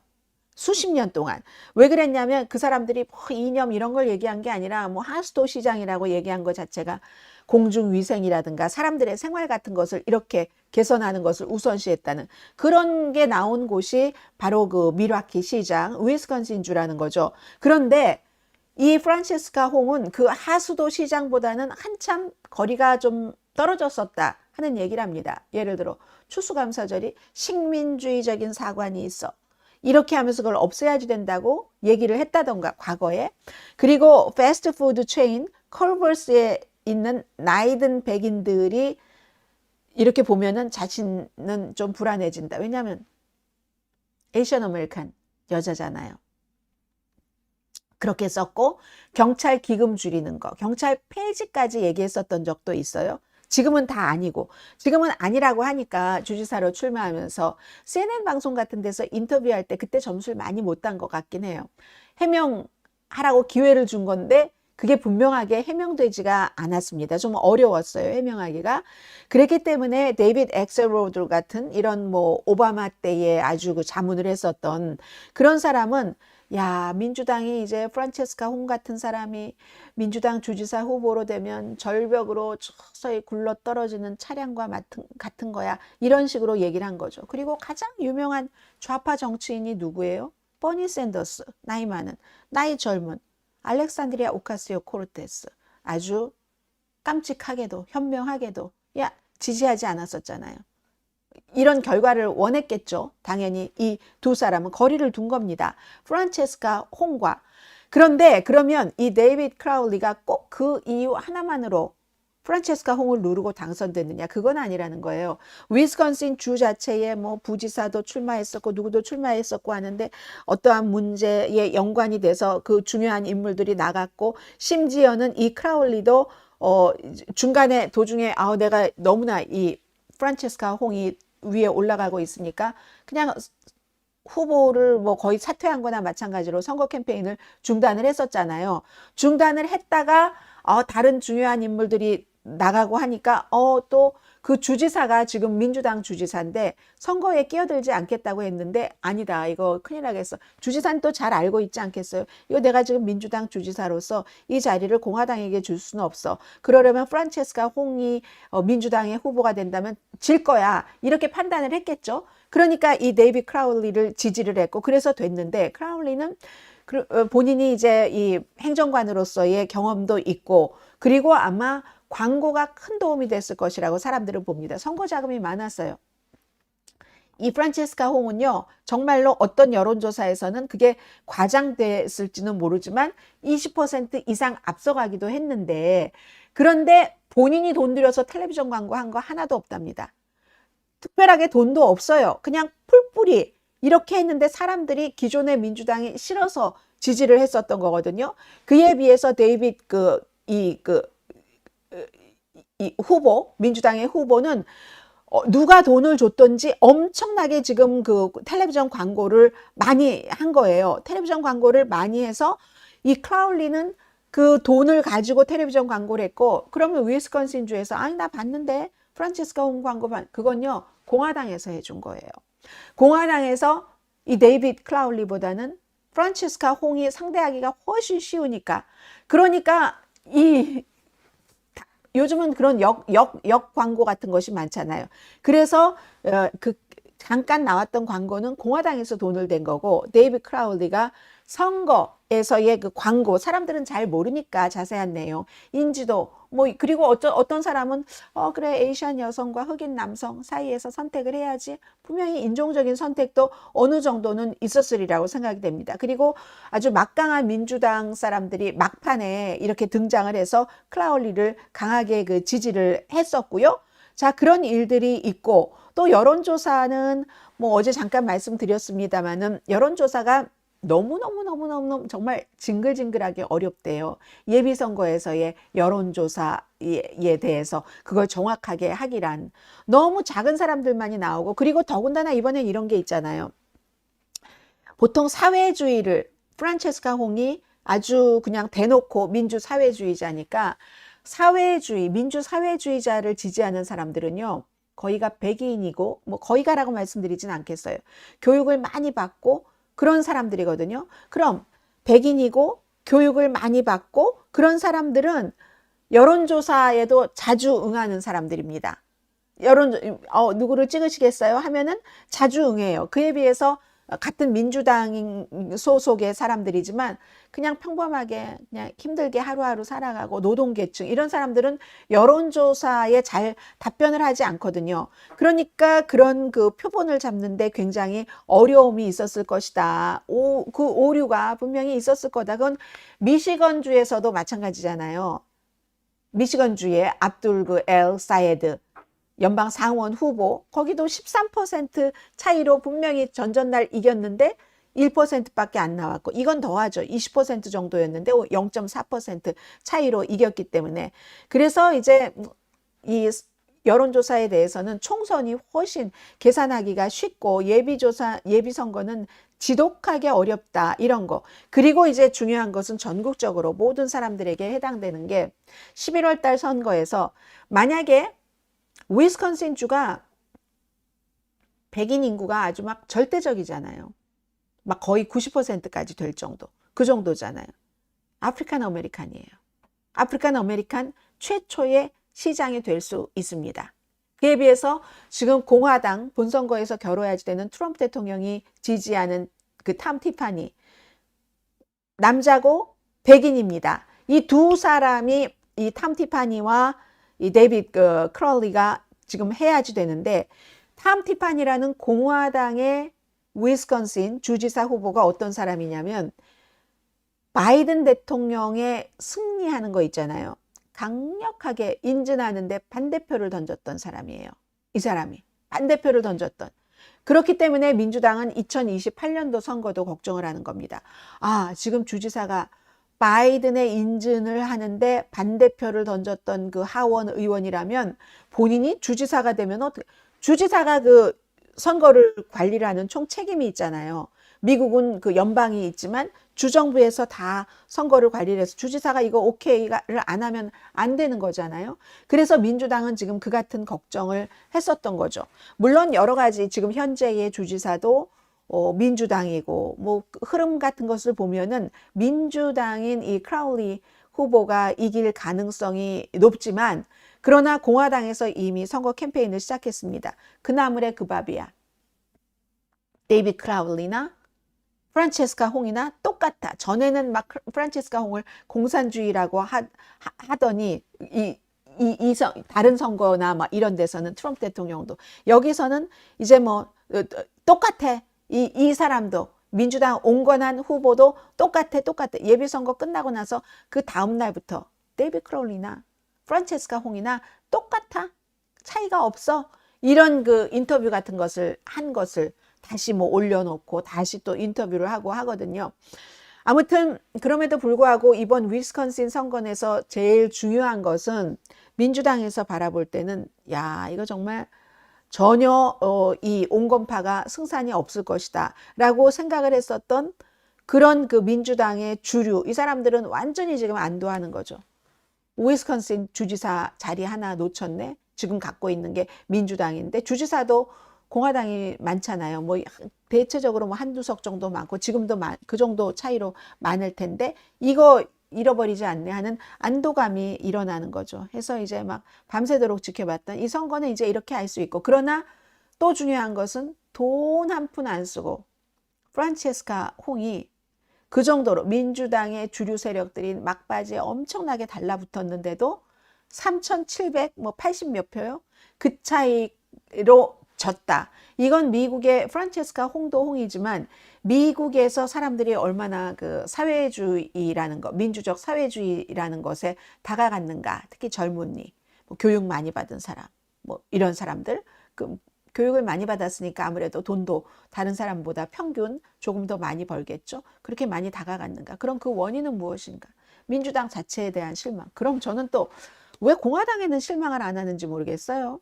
수십 년 동안. 왜 그랬냐면 그 사람들이 뭐 이념 이런 걸 얘기한 게 아니라 뭐 하수도 시장이라고 얘기한 것 자체가 공중위생이라든가 사람들의 생활 같은 것을 이렇게 개선하는 것을 우선시했다는 그런 게 나온 곳이 바로 그 밀워키 시장, 위스콘신주라는 거죠. 그런데 이 프란체스카 홍은 그 하수도 시장보다는 한참 거리가 좀 떨어졌었다 하는 얘기를 합니다. 예를 들어 추수감사절이 식민주의적인 사관이 있어, 이렇게 하면서 그걸 없애야지 된다고 얘기를 했다던가 과거에. 그리고 패스트푸드 체인 컬버스에 있는 나이든 백인들이 이렇게 보면은 자신은 좀 불안해진다. 왜냐하면 에이션 아메리칸 여자잖아요. 그렇게 썼고, 경찰 기금 줄이는 거, 경찰 폐지까지 얘기했었던 적도 있어요. 지금은 다 아니고, 지금은 아니라고 하니까 주지사로 출마하면서 CNN 방송 같은 데서 인터뷰할 때 그때 점수를 많이 못 딴 것 같긴 해요. 해명하라고 기회를 준 건데 그게 분명하게 해명되지가 않았습니다. 좀 어려웠어요, 해명하기가. 그랬기 때문에 데이빗 엑셀로드 같은 이런 뭐 오바마 때에 아주 그 자문을 했었던 그런 사람은, 야, 민주당이 이제 프란체스카 홍 같은 사람이 민주당 주지사 후보로 되면 절벽으로 서서히 굴러 떨어지는 차량과 같은 거야, 이런 식으로 얘기를 한 거죠. 그리고 가장 유명한 좌파 정치인이 누구예요? 버니 샌더스, 나이 많은, 나이 젊은 알렉산드리아 오카시오 코르테스, 아주 깜찍하게도 현명하게도 지지하지 않았었잖아요. 이런 결과를 원했겠죠. 당연히 이 두 사람은 거리를 둔 겁니다, 프란체스카 홍과. 그런데 그러면 이 데이빗 크라울리가 꼭 그 이유 하나만으로 프란체스카 홍을 누르고 당선됐느냐? 그건 아니라는 거예요. 위스콘신 주 자체에 뭐 부지사도 출마했었고 누구도 출마했었고 하는데 어떠한 문제에 연관이 돼서 그 중요한 인물들이 나갔고 심지어는 이 크라울리도 중간에 도중에 내가 너무나 이 프란체스카 홍이 위에 올라가고 있으니까 그냥 후보를 뭐 거의 사퇴한 거나 마찬가지로 선거 캠페인을 중단을 했었잖아요. 중단을 했다가 다른 중요한 인물들이 나가고 하니까 또 그 주지사가 지금 민주당 주지사인데 선거에 끼어들지 않겠다고 했는데 아니다. 이거 큰일 나겠어. 주지사는 또 잘 알고 있지 않겠어요? 이거 내가 지금 민주당 주지사로서 이 자리를 공화당에게 줄 수는 없어. 그러려면 프란체스카 홍이 민주당의 후보가 된다면 질 거야. 이렇게 판단을 했겠죠. 그러니까 이 데이빗 크라울리를 지지를 했고 그래서 됐는데 크라울리는 본인이 이제 이 행정관으로서의 경험도 있고 그리고 아마 광고가 큰 도움이 됐을 것이라고 사람들은 봅니다. 선거 자금이 많았어요. 이 프란체스카 홍은요, 정말로 어떤 여론조사에서는 그게 과장됐을지는 모르지만 20% 이상 앞서가기도 했는데, 그런데 본인이 돈 들여서 텔레비전 광고 한 거 하나도 없답니다. 특별하게 돈도 없어요. 그냥 풀뿌리 이렇게 했는데 사람들이 기존의 민주당이 싫어서 지지를 했었던 거거든요. 그에 비해서 데이빗 이 후보, 민주당의 후보는 누가 돈을 줬던지 엄청나게 지금 그 텔레비전 광고를 많이 한 거예요. 텔레비전 광고를 많이 해서 이 크라울리는 그 돈을 가지고 텔레비전 광고를 했고, 그러면 위스콘신주에서 아니 나 봤는데 프란체스카 홍 광고 그건요 공화당에서 해준 거예요. 공화당에서 이 데이빗 크라울리보다는 프란체스카 홍이 상대하기가 훨씬 쉬우니까, 그러니까 요즘은 그런 역 광고 같은 것이 많잖아요. 그래서 잠깐 나왔던 광고는 공화당에서 돈을 댄 거고, 데이빗 크라울리가 선거에서의 그 광고, 사람들은 잘 모르니까 자세한 내용, 인지도, 뭐, 그리고 어떤 사람은, 그래, 에이시안 여성과 흑인 남성 사이에서 선택을 해야지. 분명히 인종적인 선택도 어느 정도는 있었으리라고 생각이 됩니다. 그리고 아주 막강한 민주당 사람들이 막판에 이렇게 등장을 해서 크라울리를 강하게 그 지지를 했었고요. 자, 그런 일들이 있고, 또 여론조사는 뭐 어제 잠깐 말씀드렸습니다만은 여론조사가 너무너무 정말 징글징글하게 어렵대요. 예비선거에서의 여론조사에 대해서 그걸 정확하게 하기란 너무 작은 사람들만이 나오고, 그리고 더군다나 이번엔 이런 게 있잖아요. 보통 사회주의를 프란체스카 홍이 아주 그냥 대놓고 민주사회주의자니까 민주사회주의자를 지지하는 사람들은요, 거의가 백인이고, 뭐 거의가라고 말씀드리진 않겠어요. 교육을 많이 받고 그런 사람들이거든요. 그럼 백인이고 교육을 많이 받고 그런 사람들은 여론조사에도 자주 응하는 사람들입니다. 누구를 찍으시겠어요? 하면은 자주 응해요. 그에 비해서 같은 민주당 소속의 사람들이지만 그냥 평범하게 그냥 힘들게 하루하루 살아가고 노동계층 이런 사람들은 여론조사에 잘 답변을 하지 않거든요. 그러니까 그런 그 표본을 잡는데 굉장히 어려움이 있었을 것이다. 그 오류가 분명히 있었을 거다. 그건 미시건주에서도 마찬가지잖아요. 미시건주의 압둘 엘 사예드 연방 상원 후보, 거기도 13% 차이로 분명히 전전날 이겼는데 1%밖에 안 나왔고, 이건 더하죠. 20% 정도였는데 0.4% 차이로 이겼기 때문에. 그래서 이제 이 여론조사에 대해서는 총선이 훨씬 계산하기가 쉽고 예비선거는 지독하게 어렵다, 이런 거. 그리고 이제 중요한 것은 전국적으로 모든 사람들에게 해당되는 게 11월 달 선거에서 만약에 위스콘신 주가 백인 인구가 아주 막 절대적이잖아요. 막 거의 90%까지 될 정도. 그 정도잖아요. 아프리칸 아메리칸이에요. 아프리칸 아메리칸 최초의 시장이 될 수 있습니다. 그에 비해서 지금 공화당 본선거에서 겨뤄야지 되는 트럼프 대통령이 지지하는 그 탐 티파니, 남자고 백인입니다. 이 두 사람이 이 탐 티파니와 이 데이빗 크라울리가 지금 해야지 되는데, 탐 티파니라는 공화당의 위스콘신 주지사 후보가 어떤 사람이냐면 바이든 대통령의 승리하는 거 있잖아요. 강력하게 인증하는데 반대표를 던졌던 사람이에요. 이 사람이 반대표를 던졌던. 그렇기 때문에 민주당은 2028년도 선거도 걱정을 하는 겁니다. 아, 지금 주지사가 바이든의 인증을 하는데 반대표를 던졌던 그 하원 의원이라면 본인이 주지사가 되면 어떻게, 주지사가 그 선거를 관리를 하는 총 책임이 있잖아요. 미국은 그 연방이 있지만 주정부에서 다 선거를 관리를 해서 주지사가 이거 오케이를 안 하면 안 되는 거잖아요. 그래서 민주당은 지금 그 같은 걱정을 했었던 거죠. 물론 여러 가지 지금 현재의 주지사도 민주당이고 뭐 흐름 같은 것을 보면은 민주당인 이 크라울리 후보가 이길 가능성이 높지만 그러나 공화당에서 이미 선거 캠페인을 시작했습니다. 그 나물의 그 밥이야. 데이빗 크라울리나 프란체스카 홍이나 똑같아. 전에는 막 프란체스카 홍을 공산주의라고 하더니 다른 선거나 막 이런 데서는 트럼프 대통령도 여기서는 이제 뭐 똑같아. 이 사람도 민주당 온건한 후보도 똑같아. 예비선거 끝나고 나서 그 다음 날부터 데이빗 크라울리나 프란체스카 홍이나 똑같아. 차이가 없어. 이런 그 인터뷰 같은 것을 한 것을 다시 뭐 올려놓고 다시 또 인터뷰를 하고 하거든요. 아무튼 그럼에도 불구하고 이번 위스콘신 선거에서 제일 중요한 것은 민주당에서 바라볼 때는 야, 이거 정말 전혀 이 온건파가 승산이 없을 것이다 라고 생각을 했었던 그런 그 민주당의 주류, 이 사람들은 완전히 지금 안도하는 거죠. 위스콘신 주지사 자리 하나 놓쳤네. 지금 갖고 있는 게 민주당인데 주지사도 공화당이 많잖아요. 뭐 대체적으로 뭐 한두 석 정도 많고 지금도 그 정도 차이로 많을 텐데 이거 잃어버리지 않네 하는 안도감이 일어나는 거죠. 해서 이제 막 밤새도록 지켜봤던 이 선거는 이제 이렇게 할 수 있고 그러나 또 중요한 것은 돈 한 푼 안 쓰고 프란체스카 홍이 그 정도로 민주당의 주류 세력들이 막바지에 엄청나게 달라붙었는데도 3,780 몇 표요? 그 차이로 졌다. 이건 미국의 프란체스카 홍도 홍이지만 미국에서 사람들이 얼마나 그 사회주의라는 것, 민주적 사회주의라는 것에 다가갔는가. 특히 젊은이, 뭐 교육 많이 받은 사람, 뭐 이런 사람들. 그 교육을 많이 받았으니까 아무래도 돈도 다른 사람보다 평균 조금 더 많이 벌겠죠. 그렇게 많이 다가갔는가. 그럼 그 원인은 무엇인가? 민주당 자체에 대한 실망. 그럼 저는 또 왜 공화당에는 실망을 안 하는지 모르겠어요.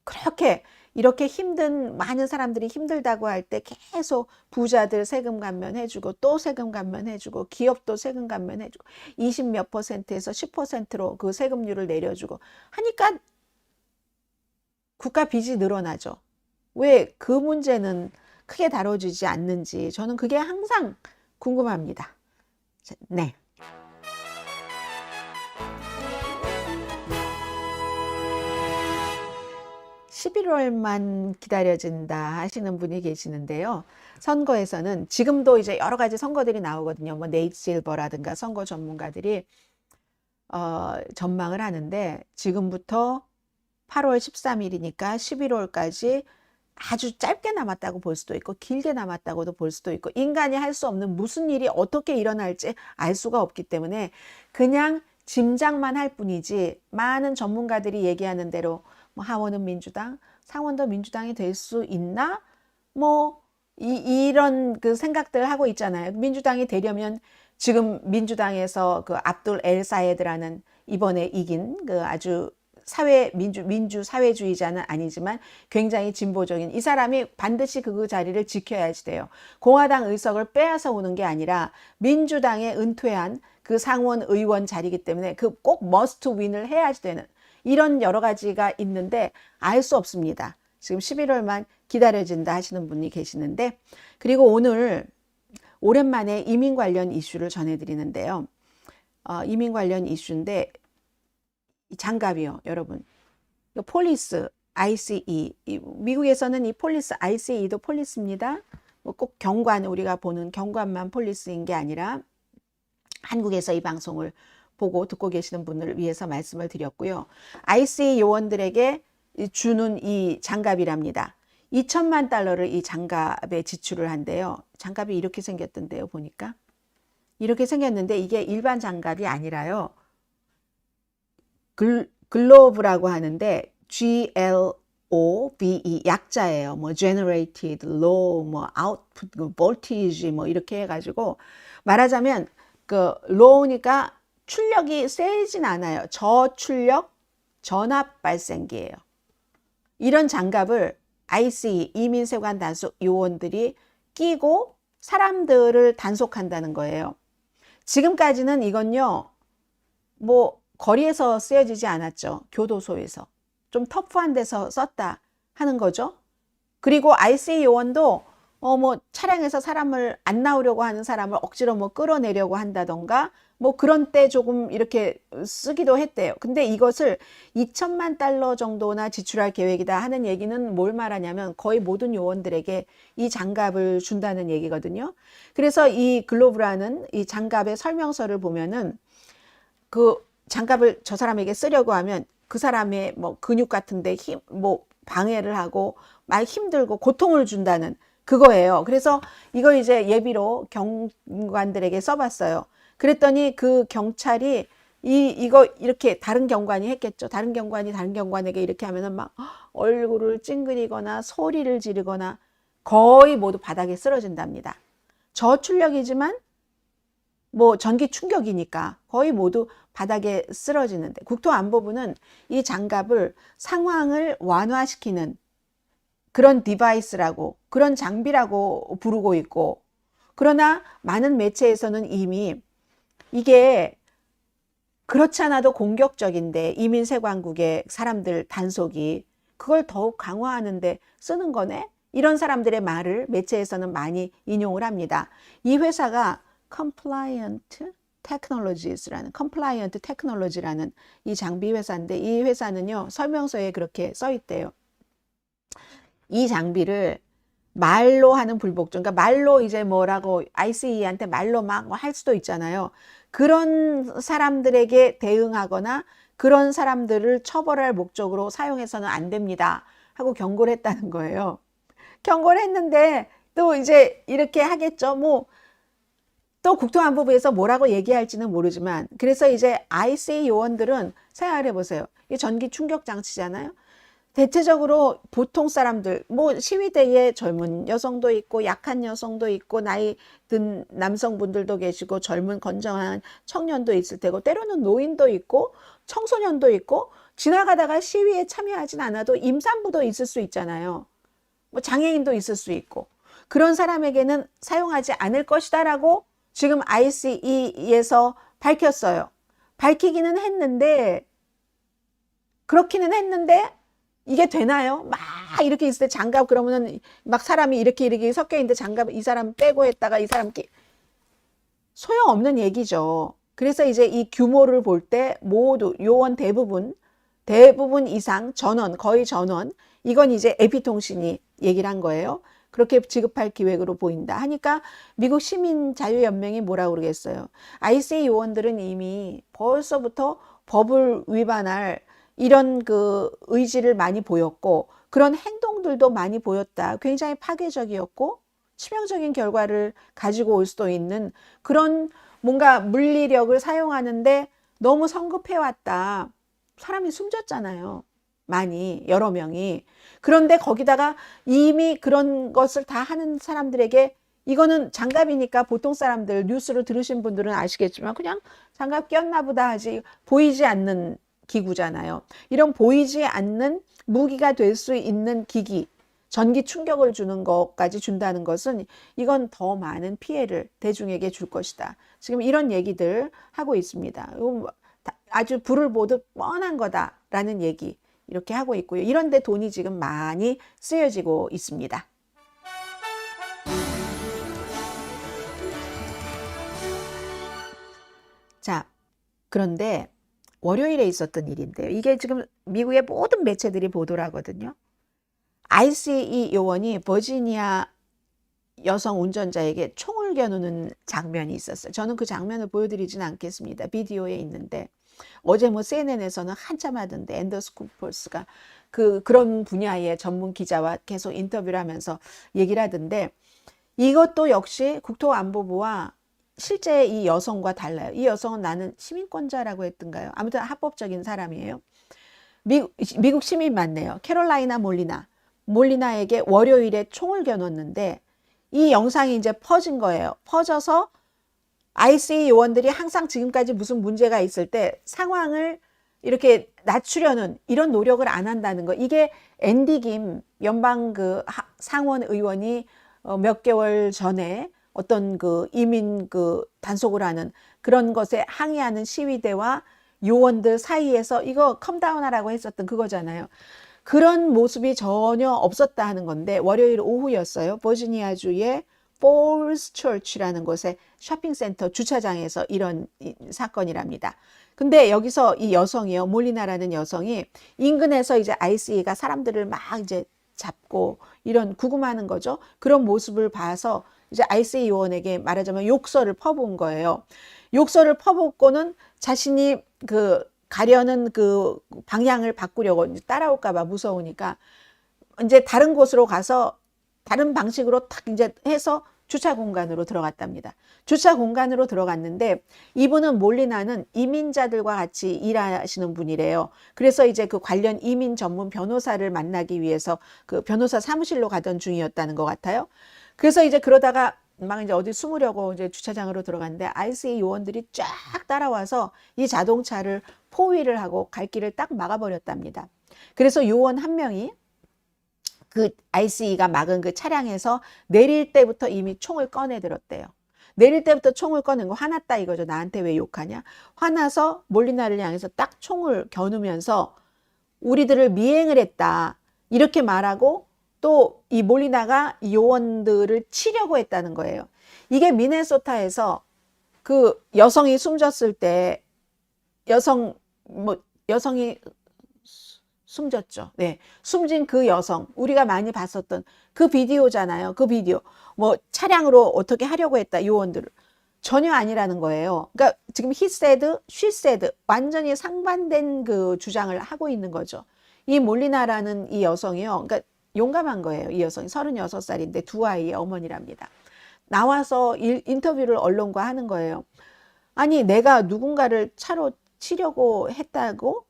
그렇게 이렇게 힘든 많은 사람들이 힘들다고 할 때 계속 부자들 세금 감면해주고 또 세금 감면해주고 기업도 세금 감면해주고 20 몇 %에서 10%로 그 세금률을 내려주고 하니까 국가 빚이 늘어나죠. 왜 그 문제는 크게 다뤄지지 않는지 저는 그게 항상 궁금합니다. 네. 11월만 기다려진다 하시는 분이 계시는데요. 선거에서는 지금도 이제 여러 가지 선거들이 나오거든요. 뭐 네이트 실버라든가 선거 전문가들이 전망을 하는데 지금부터 8월 13일이니까 11월까지 아주 짧게 남았다고 볼 수도 있고 길게 남았다고도 볼 수도 있고 인간이 할 수 없는 무슨 일이 어떻게 일어날지 알 수가 없기 때문에 그냥 짐작만 할 뿐이지 많은 전문가들이 얘기하는 대로 뭐 하원은 민주당, 상원도 민주당이 될 수 있나? 뭐 이런 그 생각들 하고 있잖아요. 민주당이 되려면 지금 민주당에서 그 압둘 엘 사예드라는 이번에 이긴 그 아주 민주 사회주의자는 아니지만 굉장히 진보적인 이 사람이 반드시 그 자리를 지켜야지 돼요. 공화당 의석을 빼앗아 오는 게 아니라 민주당에 은퇴한 그 상원 의원 자리이기 때문에 그 꼭 머스트 윈을 해야지 되는 이런 여러 가지가 있는데 알 수 없습니다. 지금 11월만 기다려진다 하시는 분이 계시는데 그리고 오늘 오랜만에 이민 관련 이슈를 전해드리는데요. 이민 관련 이슈인데 장갑이요, 여러분. 폴리스, ICE. 미국에서는 이 폴리스, ICE도 폴리스입니다. 뭐 꼭 경관, 우리가 보는 경관만 폴리스인 게 아니라 한국에서 이 방송을 보고 듣고 계시는 분들을 위해서 말씀을 드렸고요. ICE 요원들에게 주는 이 장갑이랍니다. 2천만 달러를 이 장갑에 지출을 한대요. 장갑이 이렇게 생겼던데요, 보니까. 이렇게 생겼는데 이게 일반 장갑이 아니라요. 글로브라고 하는데 GLOVE 약자예요. 뭐 generated, low, 뭐 output, voltage 뭐 이렇게 해가지고 말하자면 그 low니까 출력이 세진 않아요. 저출력 전압 발생기예요. 이런 장갑을 ICE 이민세관 단속 요원들이 끼고 사람들을 단속한다는 거예요. 지금까지는 이건요, 뭐 거리에서 쓰여지지 않았죠. 교도소에서 좀 터프한 데서 썼다 하는 거죠. 그리고 ICE 요원도 뭐 차량에서 사람을 안 나오려고 하는 사람을 억지로 뭐 끌어내려고 한다던가 뭐 그런 때 조금 이렇게 쓰기도 했대요. 근데 이것을 2천만 달러 정도나 지출할 계획이다 하는 얘기는 뭘 말하냐면 거의 모든 요원들에게 이 장갑을 준다는 얘기거든요. 그래서 이 글로브라는 이 장갑의 설명서를 보면은 그 장갑을 저 사람에게 쓰려고 하면 그 사람의 뭐 근육 같은데 뭐 방해를 하고 막 힘들고 고통을 준다는 그거예요. 그래서 이걸 이제 예비로 경관들에게 써봤어요. 그랬더니 그 경찰이 이거 이렇게 다른 경관이 했겠죠. 다른 경관이 다른 경관에게 이렇게 하면은 막 얼굴을 찡그리거나 소리를 지르거나 거의 모두 바닥에 쓰러진답니다. 저출력이지만 뭐 전기 충격이니까 거의 모두 바닥에 쓰러지는데 국토안보부는 이 장갑을 상황을 완화시키는 그런 디바이스라고 그런 장비라고 부르고 있고 그러나 많은 매체에서는 이미 이게 그렇지 않아도 공격적인데 이민세관국의 사람들 단속이 그걸 더욱 강화하는데 쓰는 거네? 이런 사람들의 말을 매체에서는 많이 인용을 합니다. 이 회사가 Compliant Technologies라는 이 장비 회사인데 이 회사는요 설명서에 그렇게 써 있대요. 이 장비를 말로 하는 불복종, 그러니까 말로 이제 뭐라고 ICE한테 말로 막 할 수도 있잖아요. 그런 사람들에게 대응하거나 그런 사람들을 처벌할 목적으로 사용해서는 안 됩니다 하고 경고를 했다는 거예요. 경고를 했는데 또 이제 이렇게 하겠죠. 뭐 또 국토안보부에서 뭐라고 얘기할지는 모르지만 그래서 이제 ICE 요원들은 생각을 해보세요. 이게 전기 충격 장치잖아요. 대체적으로 보통 사람들, 뭐 시위대에 젊은 여성도 있고 약한 여성도 있고 나이 든 남성분들도 계시고 젊은 건장한 청년도 있을 테고 때로는 노인도 있고 청소년도 있고 지나가다가 시위에 참여하진 않아도 임산부도 있을 수 있잖아요. 뭐 장애인도 있을 수 있고 그런 사람에게는 사용하지 않을 것이다라고 지금 ICE에서 밝혔어요. 밝히기는 했는데 그렇기는 했는데 이게 되나요? 막 이렇게 있을 때 장갑 그러면은 막 사람이 이렇게 섞여 있는데 장갑 이 사람 빼고 했다가 이 사람 소용없는 얘기죠. 그래서 이제 이 규모를 볼 때 모두 요원 대부분 이상 전원 거의 전원 이건 이제 AP통신이 얘기를 한 거예요. 그렇게 지급할 기획으로 보인다 하니까 미국 시민자유연맹이 뭐라고 그러겠어요. ICE 요원들은 이미 벌써부터 법을 위반할 이런 그 의지를 많이 보였고 그런 행동들도 많이 보였다. 굉장히 파괴적이었고 치명적인 결과를 가지고 올 수도 있는 그런 뭔가 물리력을 사용하는데 너무 성급해 왔다. 사람이 숨졌잖아요. 많이 여러 명이. 그런데 거기다가 이미 그런 것을 다 하는 사람들에게 이거는 장갑이니까 보통 사람들 뉴스를 들으신 분들은 아시겠지만 그냥 장갑 꼈나 보다 하지 보이지 않는 기구잖아요. 이런 보이지 않는 무기가 될 수 있는 기기, 전기 충격을 주는 것까지 준다는 것은 이건 더 많은 피해를 대중에게 줄 것이다. 지금 이런 얘기들 하고 있습니다. 아주 불을 보듯 뻔한 거다라는 얘기 이렇게 하고 있고요. 이런 데 돈이 지금 많이 쓰여지고 있습니다. 자, 그런데 월요일에 있었던 일인데요. 이게 지금 미국의 모든 매체들이 보도를 하거든요. ICE 요원이 버지니아 여성 운전자에게 총을 겨누는 장면이 있었어요. 저는 그 장면을 보여드리지는 않겠습니다. 비디오에 있는데 어제 뭐 CNN에서는 한참 하던데 앤더스 쿠퍼스가 그런 분야의 전문 기자와 계속 인터뷰를 하면서 얘기를 하던데 이것도 역시 국토안보부와 실제 이 여성과 달라요. 이 여성은 나는 시민권자라고 했던가요? 아무튼 합법적인 사람이에요. 미국 시민 맞네요. 캐롤라이나 몰리나에게 월요일에 총을 겨눴는데 이 영상이 이제 퍼진 거예요. 퍼져서 ICE 요원들이 항상 지금까지 무슨 문제가 있을 때 상황을 이렇게 낮추려는 이런 노력을 안 한다는 거. 이게 앤디 김 연방 그 상원 의원이 몇 개월 전에 어떤 그 이민 그 단속을 하는 그런 것에 항의하는 시위대와 요원들 사이에서 이거 컴다운하라고 했었던 그거잖아요. 그런 모습이 전혀 없었다 하는 건데 월요일 오후였어요. 버지니아주의 폴스 처치라는 곳의 쇼핑센터 주차장에서 이런 사건이랍니다. 근데 여기서 이 여성이요, 몰리나라는 여성이 인근에서 이제 ICE가 사람들을 막 이제 잡고 이런 구금하는 거죠. 그런 모습을 봐서 이제 ICE 요원에게 말하자면 욕설을 퍼부은 거예요. 욕설을 퍼붓고는 자신이 그 가려는 그 방향을 바꾸려고 따라올까봐 무서우니까 이제 다른 곳으로 가서 다른 방식으로 탁 이제 해서 주차 공간으로 들어갔답니다. 주차 공간으로 들어갔는데 이분은 몰리나는 이민자들과 같이 일하시는 분이래요. 그래서 이제 그 관련 이민 전문 변호사를 만나기 위해서 그 변호사 사무실로 가던 중이었다는 것 같아요. 그래서 이제 그러다가 막 이제 어디 숨으려고 이제 주차장으로 들어갔는데 ICE 요원들이 쫙 따라와서 이 자동차를 포위를 하고 갈 길을 딱 막아버렸답니다. 그래서 요원 한 명이 그 ICE가 막은 그 차량에서 내릴 때부터 이미 총을 꺼내 들었대요. 내릴 때부터 총을 꺼낸 거 화났다 이거죠. 나한테 왜 욕하냐? 화나서 몰리나를 향해서 딱 총을 겨누면서 우리들을 미행을 했다. 이렇게 말하고 또 이 몰리나가 요원들을 치려고 했다는 거예요. 이게 미네소타에서 그 여성이 숨졌을 때 여성이 숨졌죠. 네. 숨진 그 여성, 우리가 많이 봤었던 그 비디오잖아요. 그 비디오. 뭐 차량으로 어떻게 하려고 했다, 요원들을. 전혀 아니라는 거예요. 그러니까 지금 he said, she said 완전히 상반된 그 주장을 하고 있는 거죠. 이 몰리나라는 이 여성이요. 그러니까 용감한 거예요. 이 여성이 36살인데 두 아이의 어머니랍니다. 나와서 인터뷰를 언론과 하는 거예요. 아니, 내가 누군가를 차로 치려고 했다고?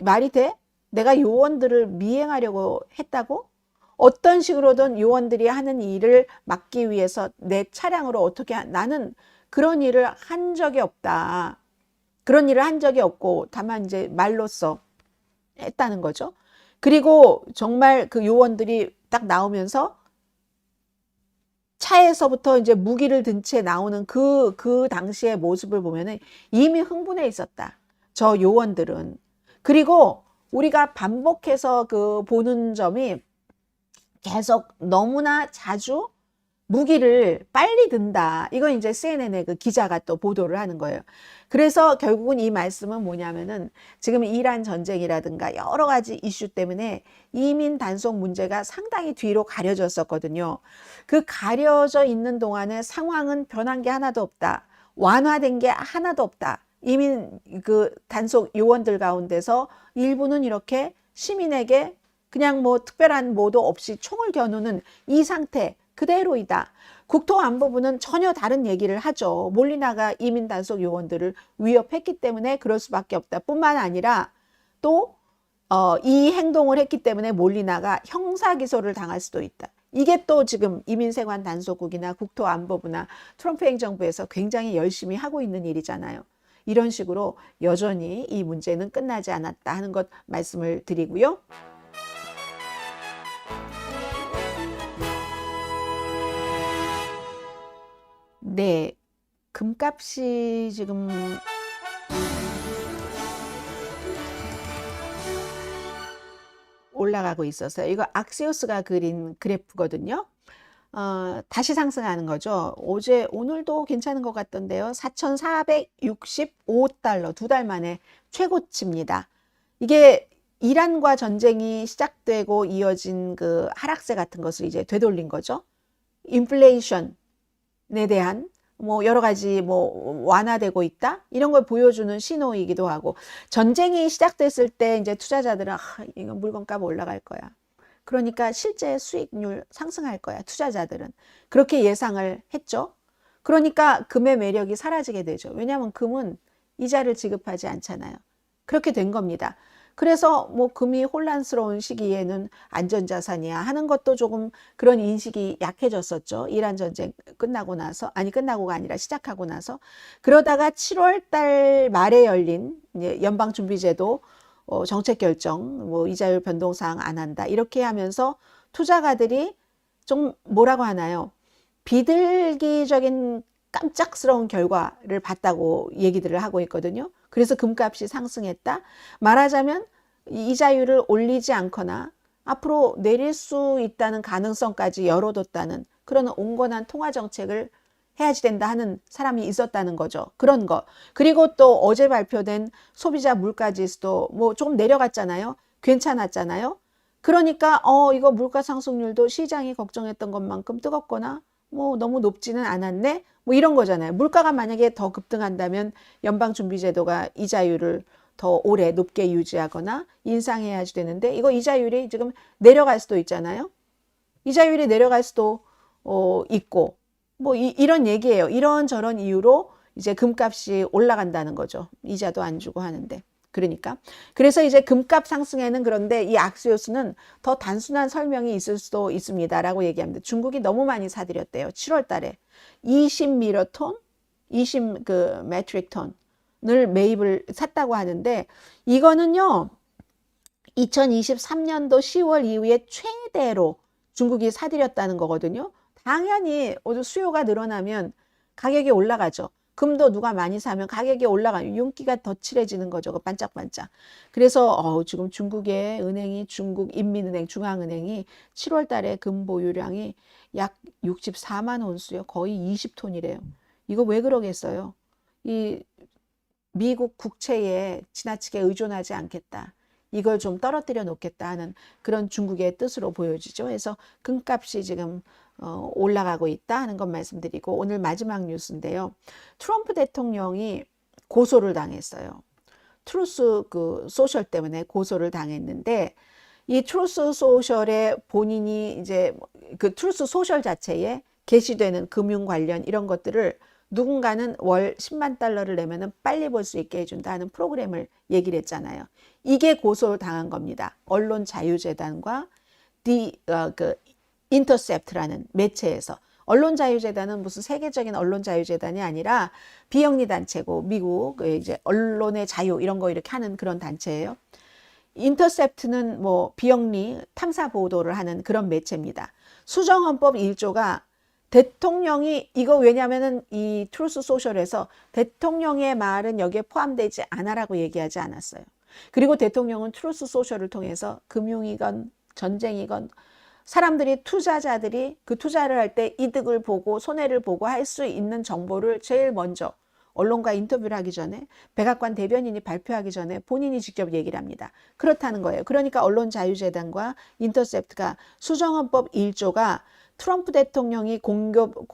말이 돼? 내가 요원들을 미행하려고 했다고? 어떤 식으로든 요원들이 하는 일을 막기 위해서 내 차량으로 나는 그런 일을 한 적이 없다. 그런 일을 한 적이 없고 다만 이제 말로써 했다는 거죠. 그리고 정말 그 요원들이 딱 나오면서 차에서부터 이제 무기를 든 채 나오는 그 당시의 모습을 보면은 이미 흥분해 있었다. 저 요원들은. 그리고 우리가 반복해서 그 보는 점이 계속 너무나 자주 무기를 빨리 든다. 이건 이제 CNN의 그 기자가 또 보도를 하는 거예요. 그래서 결국은 이 말씀은 뭐냐면은 지금 이란 전쟁이라든가 여러 가지 이슈 때문에 이민 단속 문제가 상당히 뒤로 가려졌었거든요. 그 가려져 있는 동안에 상황은 변한 게 하나도 없다. 완화된 게 하나도 없다. 이민 그 단속 요원들 가운데서 일부는 이렇게 시민에게 그냥 뭐 특별한 모도 없이 총을 겨누는 이 상태 그대로이다. 국토안보부는 전혀 다른 얘기를 하죠. 몰리나가 이민 단속 요원들을 위협했기 때문에 그럴 수밖에 없다. 뿐만 아니라 또 이 행동을 했기 때문에 몰리나가 형사기소를 당할 수도 있다. 이게 또 지금 이민세관 단속국이나 국토안보부나 트럼프 행정부에서 굉장히 열심히 하고 있는 일이잖아요. 이런 식으로 여전히 이 문제는 끝나지 않았다 하는 것 말씀을 드리고요. 네, 금값이 지금 올라가고 있어서 이거 악시오스가 그린 그래프거든요. 다시 상승하는 거죠. 오늘도 괜찮은 것 같던데요. 4,465달러, 두 달 만에 최고치입니다. 이게 이란과 전쟁이 시작되고 이어진 그 하락세 같은 것을 이제 되돌린 거죠. 인플레이션에 대한 뭐 여러 가지 뭐 완화되고 있다 이런 걸 보여주는 신호이기도 하고 전쟁이 시작됐을 때 이제 투자자들은 이거 물건값 올라갈 거야. 그러니까 실제 수익률 상승할 거야. 투자자들은 그렇게 예상을 했죠. 그러니까 금의 매력이 사라지게 되죠. 왜냐하면 금은 이자를 지급하지 않잖아요. 그렇게 된 겁니다. 그래서 뭐 금이 혼란스러운 시기에는 안전자산이야 하는 것도 조금 그런 인식이 약해졌었죠. 이란 전쟁 끝나고 나서, 아니 끝나고가 아니라 시작하고 나서. 그러다가 7월 달 말에 열린 연방준비제도 정책 결정, 뭐 이자율 변동사항 안 한다 이렇게 하면서 투자가들이 좀 뭐라고 하나요? 비둘기적인 깜짝스러운 결과를 봤다고 얘기들을 하고 있거든요. 그래서 금값이 상승했다. 말하자면 이자율을 올리지 않거나 앞으로 내릴 수 있다는 가능성까지 열어뒀다는 그런 온건한 통화 정책을 해야지 된다 하는 사람이 있었다는 거죠. 그런 거. 그리고 또 어제 발표된 소비자 물가 지수도 뭐 조금 내려갔잖아요. 괜찮았잖아요. 그러니까 이거 물가 상승률도 시장이 걱정했던 것만큼 뜨겁거나 뭐 너무 높지는 않았네. 뭐 이런 거잖아요. 물가가 만약에 더 급등한다면 연방준비제도가 이자율을 더 오래 높게 유지하거나 인상해야지 되는데 이거 이자율이 지금 내려갈 수도 있잖아요. 이자율이 내려갈 수도 있고 뭐 이런 얘기예요. 이런저런 이유로 이제 금값이 올라간다는 거죠. 이자도 안 주고 하는데. 그러니까. 그래서 이제 금값 상승에는 그런데 이 악수 요소는 더 단순한 설명이 있을 수도 있습니다라고 얘기합니다. 중국이 너무 많이 사들였대요. 7월 달에 20미러톤, 20 그 메트릭 톤을 매입을 샀다고 하는데 이거는요. 2023년도 10월 이후에 최대로 중국이 사들였다는 거거든요. 당연히 수요가 늘어나면 가격이 올라가죠. 금도 누가 많이 사면 가격이 올라가요. 윤기가 더 칠해지는 거죠. 반짝반짝. 그래서 지금 중국의 은행이 중국인민은행 중앙은행이 7월 달에 금 보유량이 약 64만 온수요. 거의 20톤이래요. 이거 왜 그러겠어요? 이 미국 국채에 지나치게 의존하지 않겠다. 이걸 좀 떨어뜨려 놓겠다 하는 그런 중국의 뜻으로 보여지죠. 그래서 금값이 지금 올라가고 있다 하는 것 말씀드리고 오늘 마지막 뉴스인데요. 트럼프 대통령이 고소를 당했어요. 트루스 그 소셜 때문에 고소를 당했는데 이 트루스 소셜에 본인이 이제 그 트루스 소셜 자체에 게시되는 금융 관련 이런 것들을 누군가는 월 10만 달러를 내면은 빨리 볼 수 있게 해준다 하는 프로그램을 얘기를 했잖아요. 이게 고소를 당한 겁니다. 언론 자유재단과 인터셉트라는 매체에서. 언론자유재단은 무슨 세계적인 언론자유재단이 아니라 비영리 단체고 미국 이제 언론의 자유 이런 거 이렇게 하는 그런 단체예요. 인터셉트는 뭐 비영리 탐사 보도를 하는 그런 매체입니다. 수정헌법 1조가 대통령이 이거 왜냐면은 이 트루스 소셜에서 대통령의 말은 여기에 포함되지 않아라고 얘기하지 않았어요. 그리고 대통령은 트루스 소셜을 통해서 금융이건 전쟁이건 사람들이 투자자들이 그 투자를 할 때 이득을 보고 손해를 보고 할 수 있는 정보를 제일 먼저 언론과 인터뷰를 하기 전에 백악관 대변인이 발표하기 전에 본인이 직접 얘기를 합니다. 그렇다는 거예요. 그러니까 언론자유재단과 인터셉트가 수정헌법 1조가 트럼프 대통령이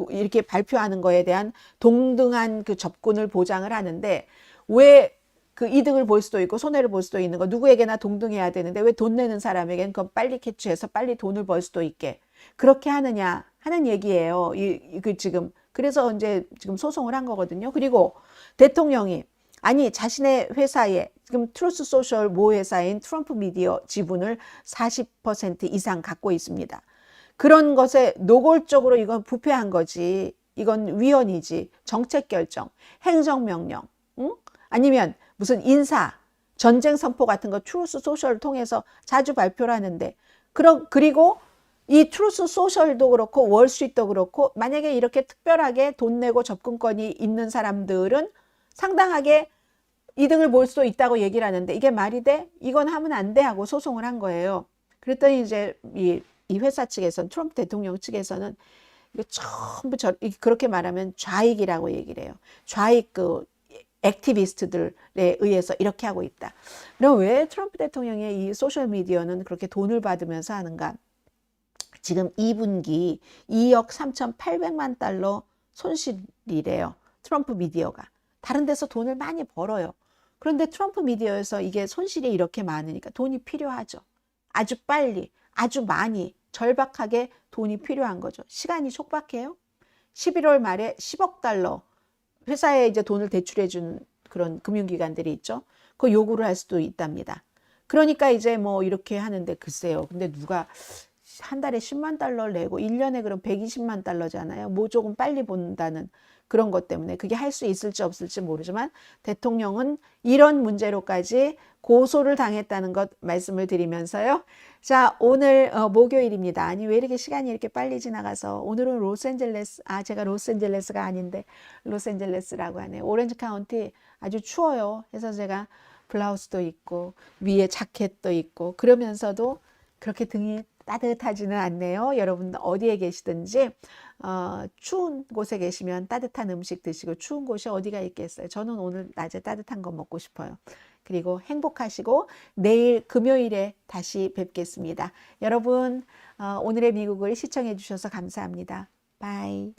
이렇게 발표하는 거에 대한 동등한 그 접근을 보장을 하는데 왜 그 이득을 볼 수도 있고 손해를 볼 수도 있는 거 누구에게나 동등해야 되는데 왜 돈 내는 사람에겐 그건 빨리 캐치해서 빨리 돈을 벌 수도 있게 그렇게 하느냐 하는 얘기예요. 지금 그래서 이제 지금 소송을 한 거거든요. 그리고 대통령이 아니 자신의 회사에 지금 트루스 소셜 모 회사인 트럼프 미디어 지분을 40% 이상 갖고 있습니다. 그런 것에 노골적으로 이건 부패한 거지. 이건 위헌이지. 정책 결정, 행정명령, 응? 아니면 무슨 인사, 전쟁 선포 같은 거 트루스 소셜을 통해서 자주 발표를 하는데 그리고 이 트루스 소셜도 그렇고 월스트리트도 그렇고 만약에 이렇게 특별하게 돈 내고 접근권이 있는 사람들은 상당하게 이득을 볼 수도 있다고 얘기를 하는데 이게 말이 돼? 이건 하면 안 돼 하고 소송을 한 거예요. 그랬더니 이제 이 회사 측에서는 트럼프 대통령 측에서는 이거 전부 그렇게 말하면 좌익이라고 얘기를 해요. 좌익 액티비스트들에 의해서 이렇게 하고 있다. 그럼 왜 트럼프 대통령의 이 소셜미디어는 그렇게 돈을 받으면서 하는가? 지금 2분기 2억 3,800만 달러 손실이래요. 트럼프 미디어가. 다른 데서 돈을 많이 벌어요. 그런데 트럼프 미디어에서 이게 손실이 이렇게 많으니까 돈이 필요하죠. 아주 빨리, 아주 많이, 절박하게 돈이 필요한 거죠. 시간이 촉박해요. 11월 말에 10억 달러 회사에 이제 돈을 대출해 준 그런 금융기관들이 있죠. 그 요구를 할 수도 있답니다. 그러니까 이제 뭐 이렇게 하는데 글쎄요. 근데 누가 한 달에 10만 달러를 내고 1년에 그럼 120만 달러잖아요. 뭐 조금 빨리 본다는 그런 것 때문에 그게 할 수 있을지 없을지 모르지만 대통령은 이런 문제로까지 고소를 당했다는 것 말씀을 드리면서요. 자, 오늘 목요일입니다. 아니 왜 이렇게 시간이 이렇게 빨리 지나가서 오늘은 로스앤젤레스, 제가 로스앤젤레스가 아닌데 로스앤젤레스라고 하네. 오렌지 카운티 아주 추워요. 그래서 제가 블라우스도 입고 위에 자켓도 입고 그러면서도 그렇게 등이 따뜻하지는 않네요. 여러분 어디에 계시든지 추운 곳에 계시면 따뜻한 음식 드시고 추운 곳이 어디가 있겠어요. 저는 오늘 낮에 따뜻한 거 먹고 싶어요. 그리고 행복하시고 내일 금요일에 다시 뵙겠습니다. 여러분 오늘의 미국을 시청해 주셔서 감사합니다. 바이.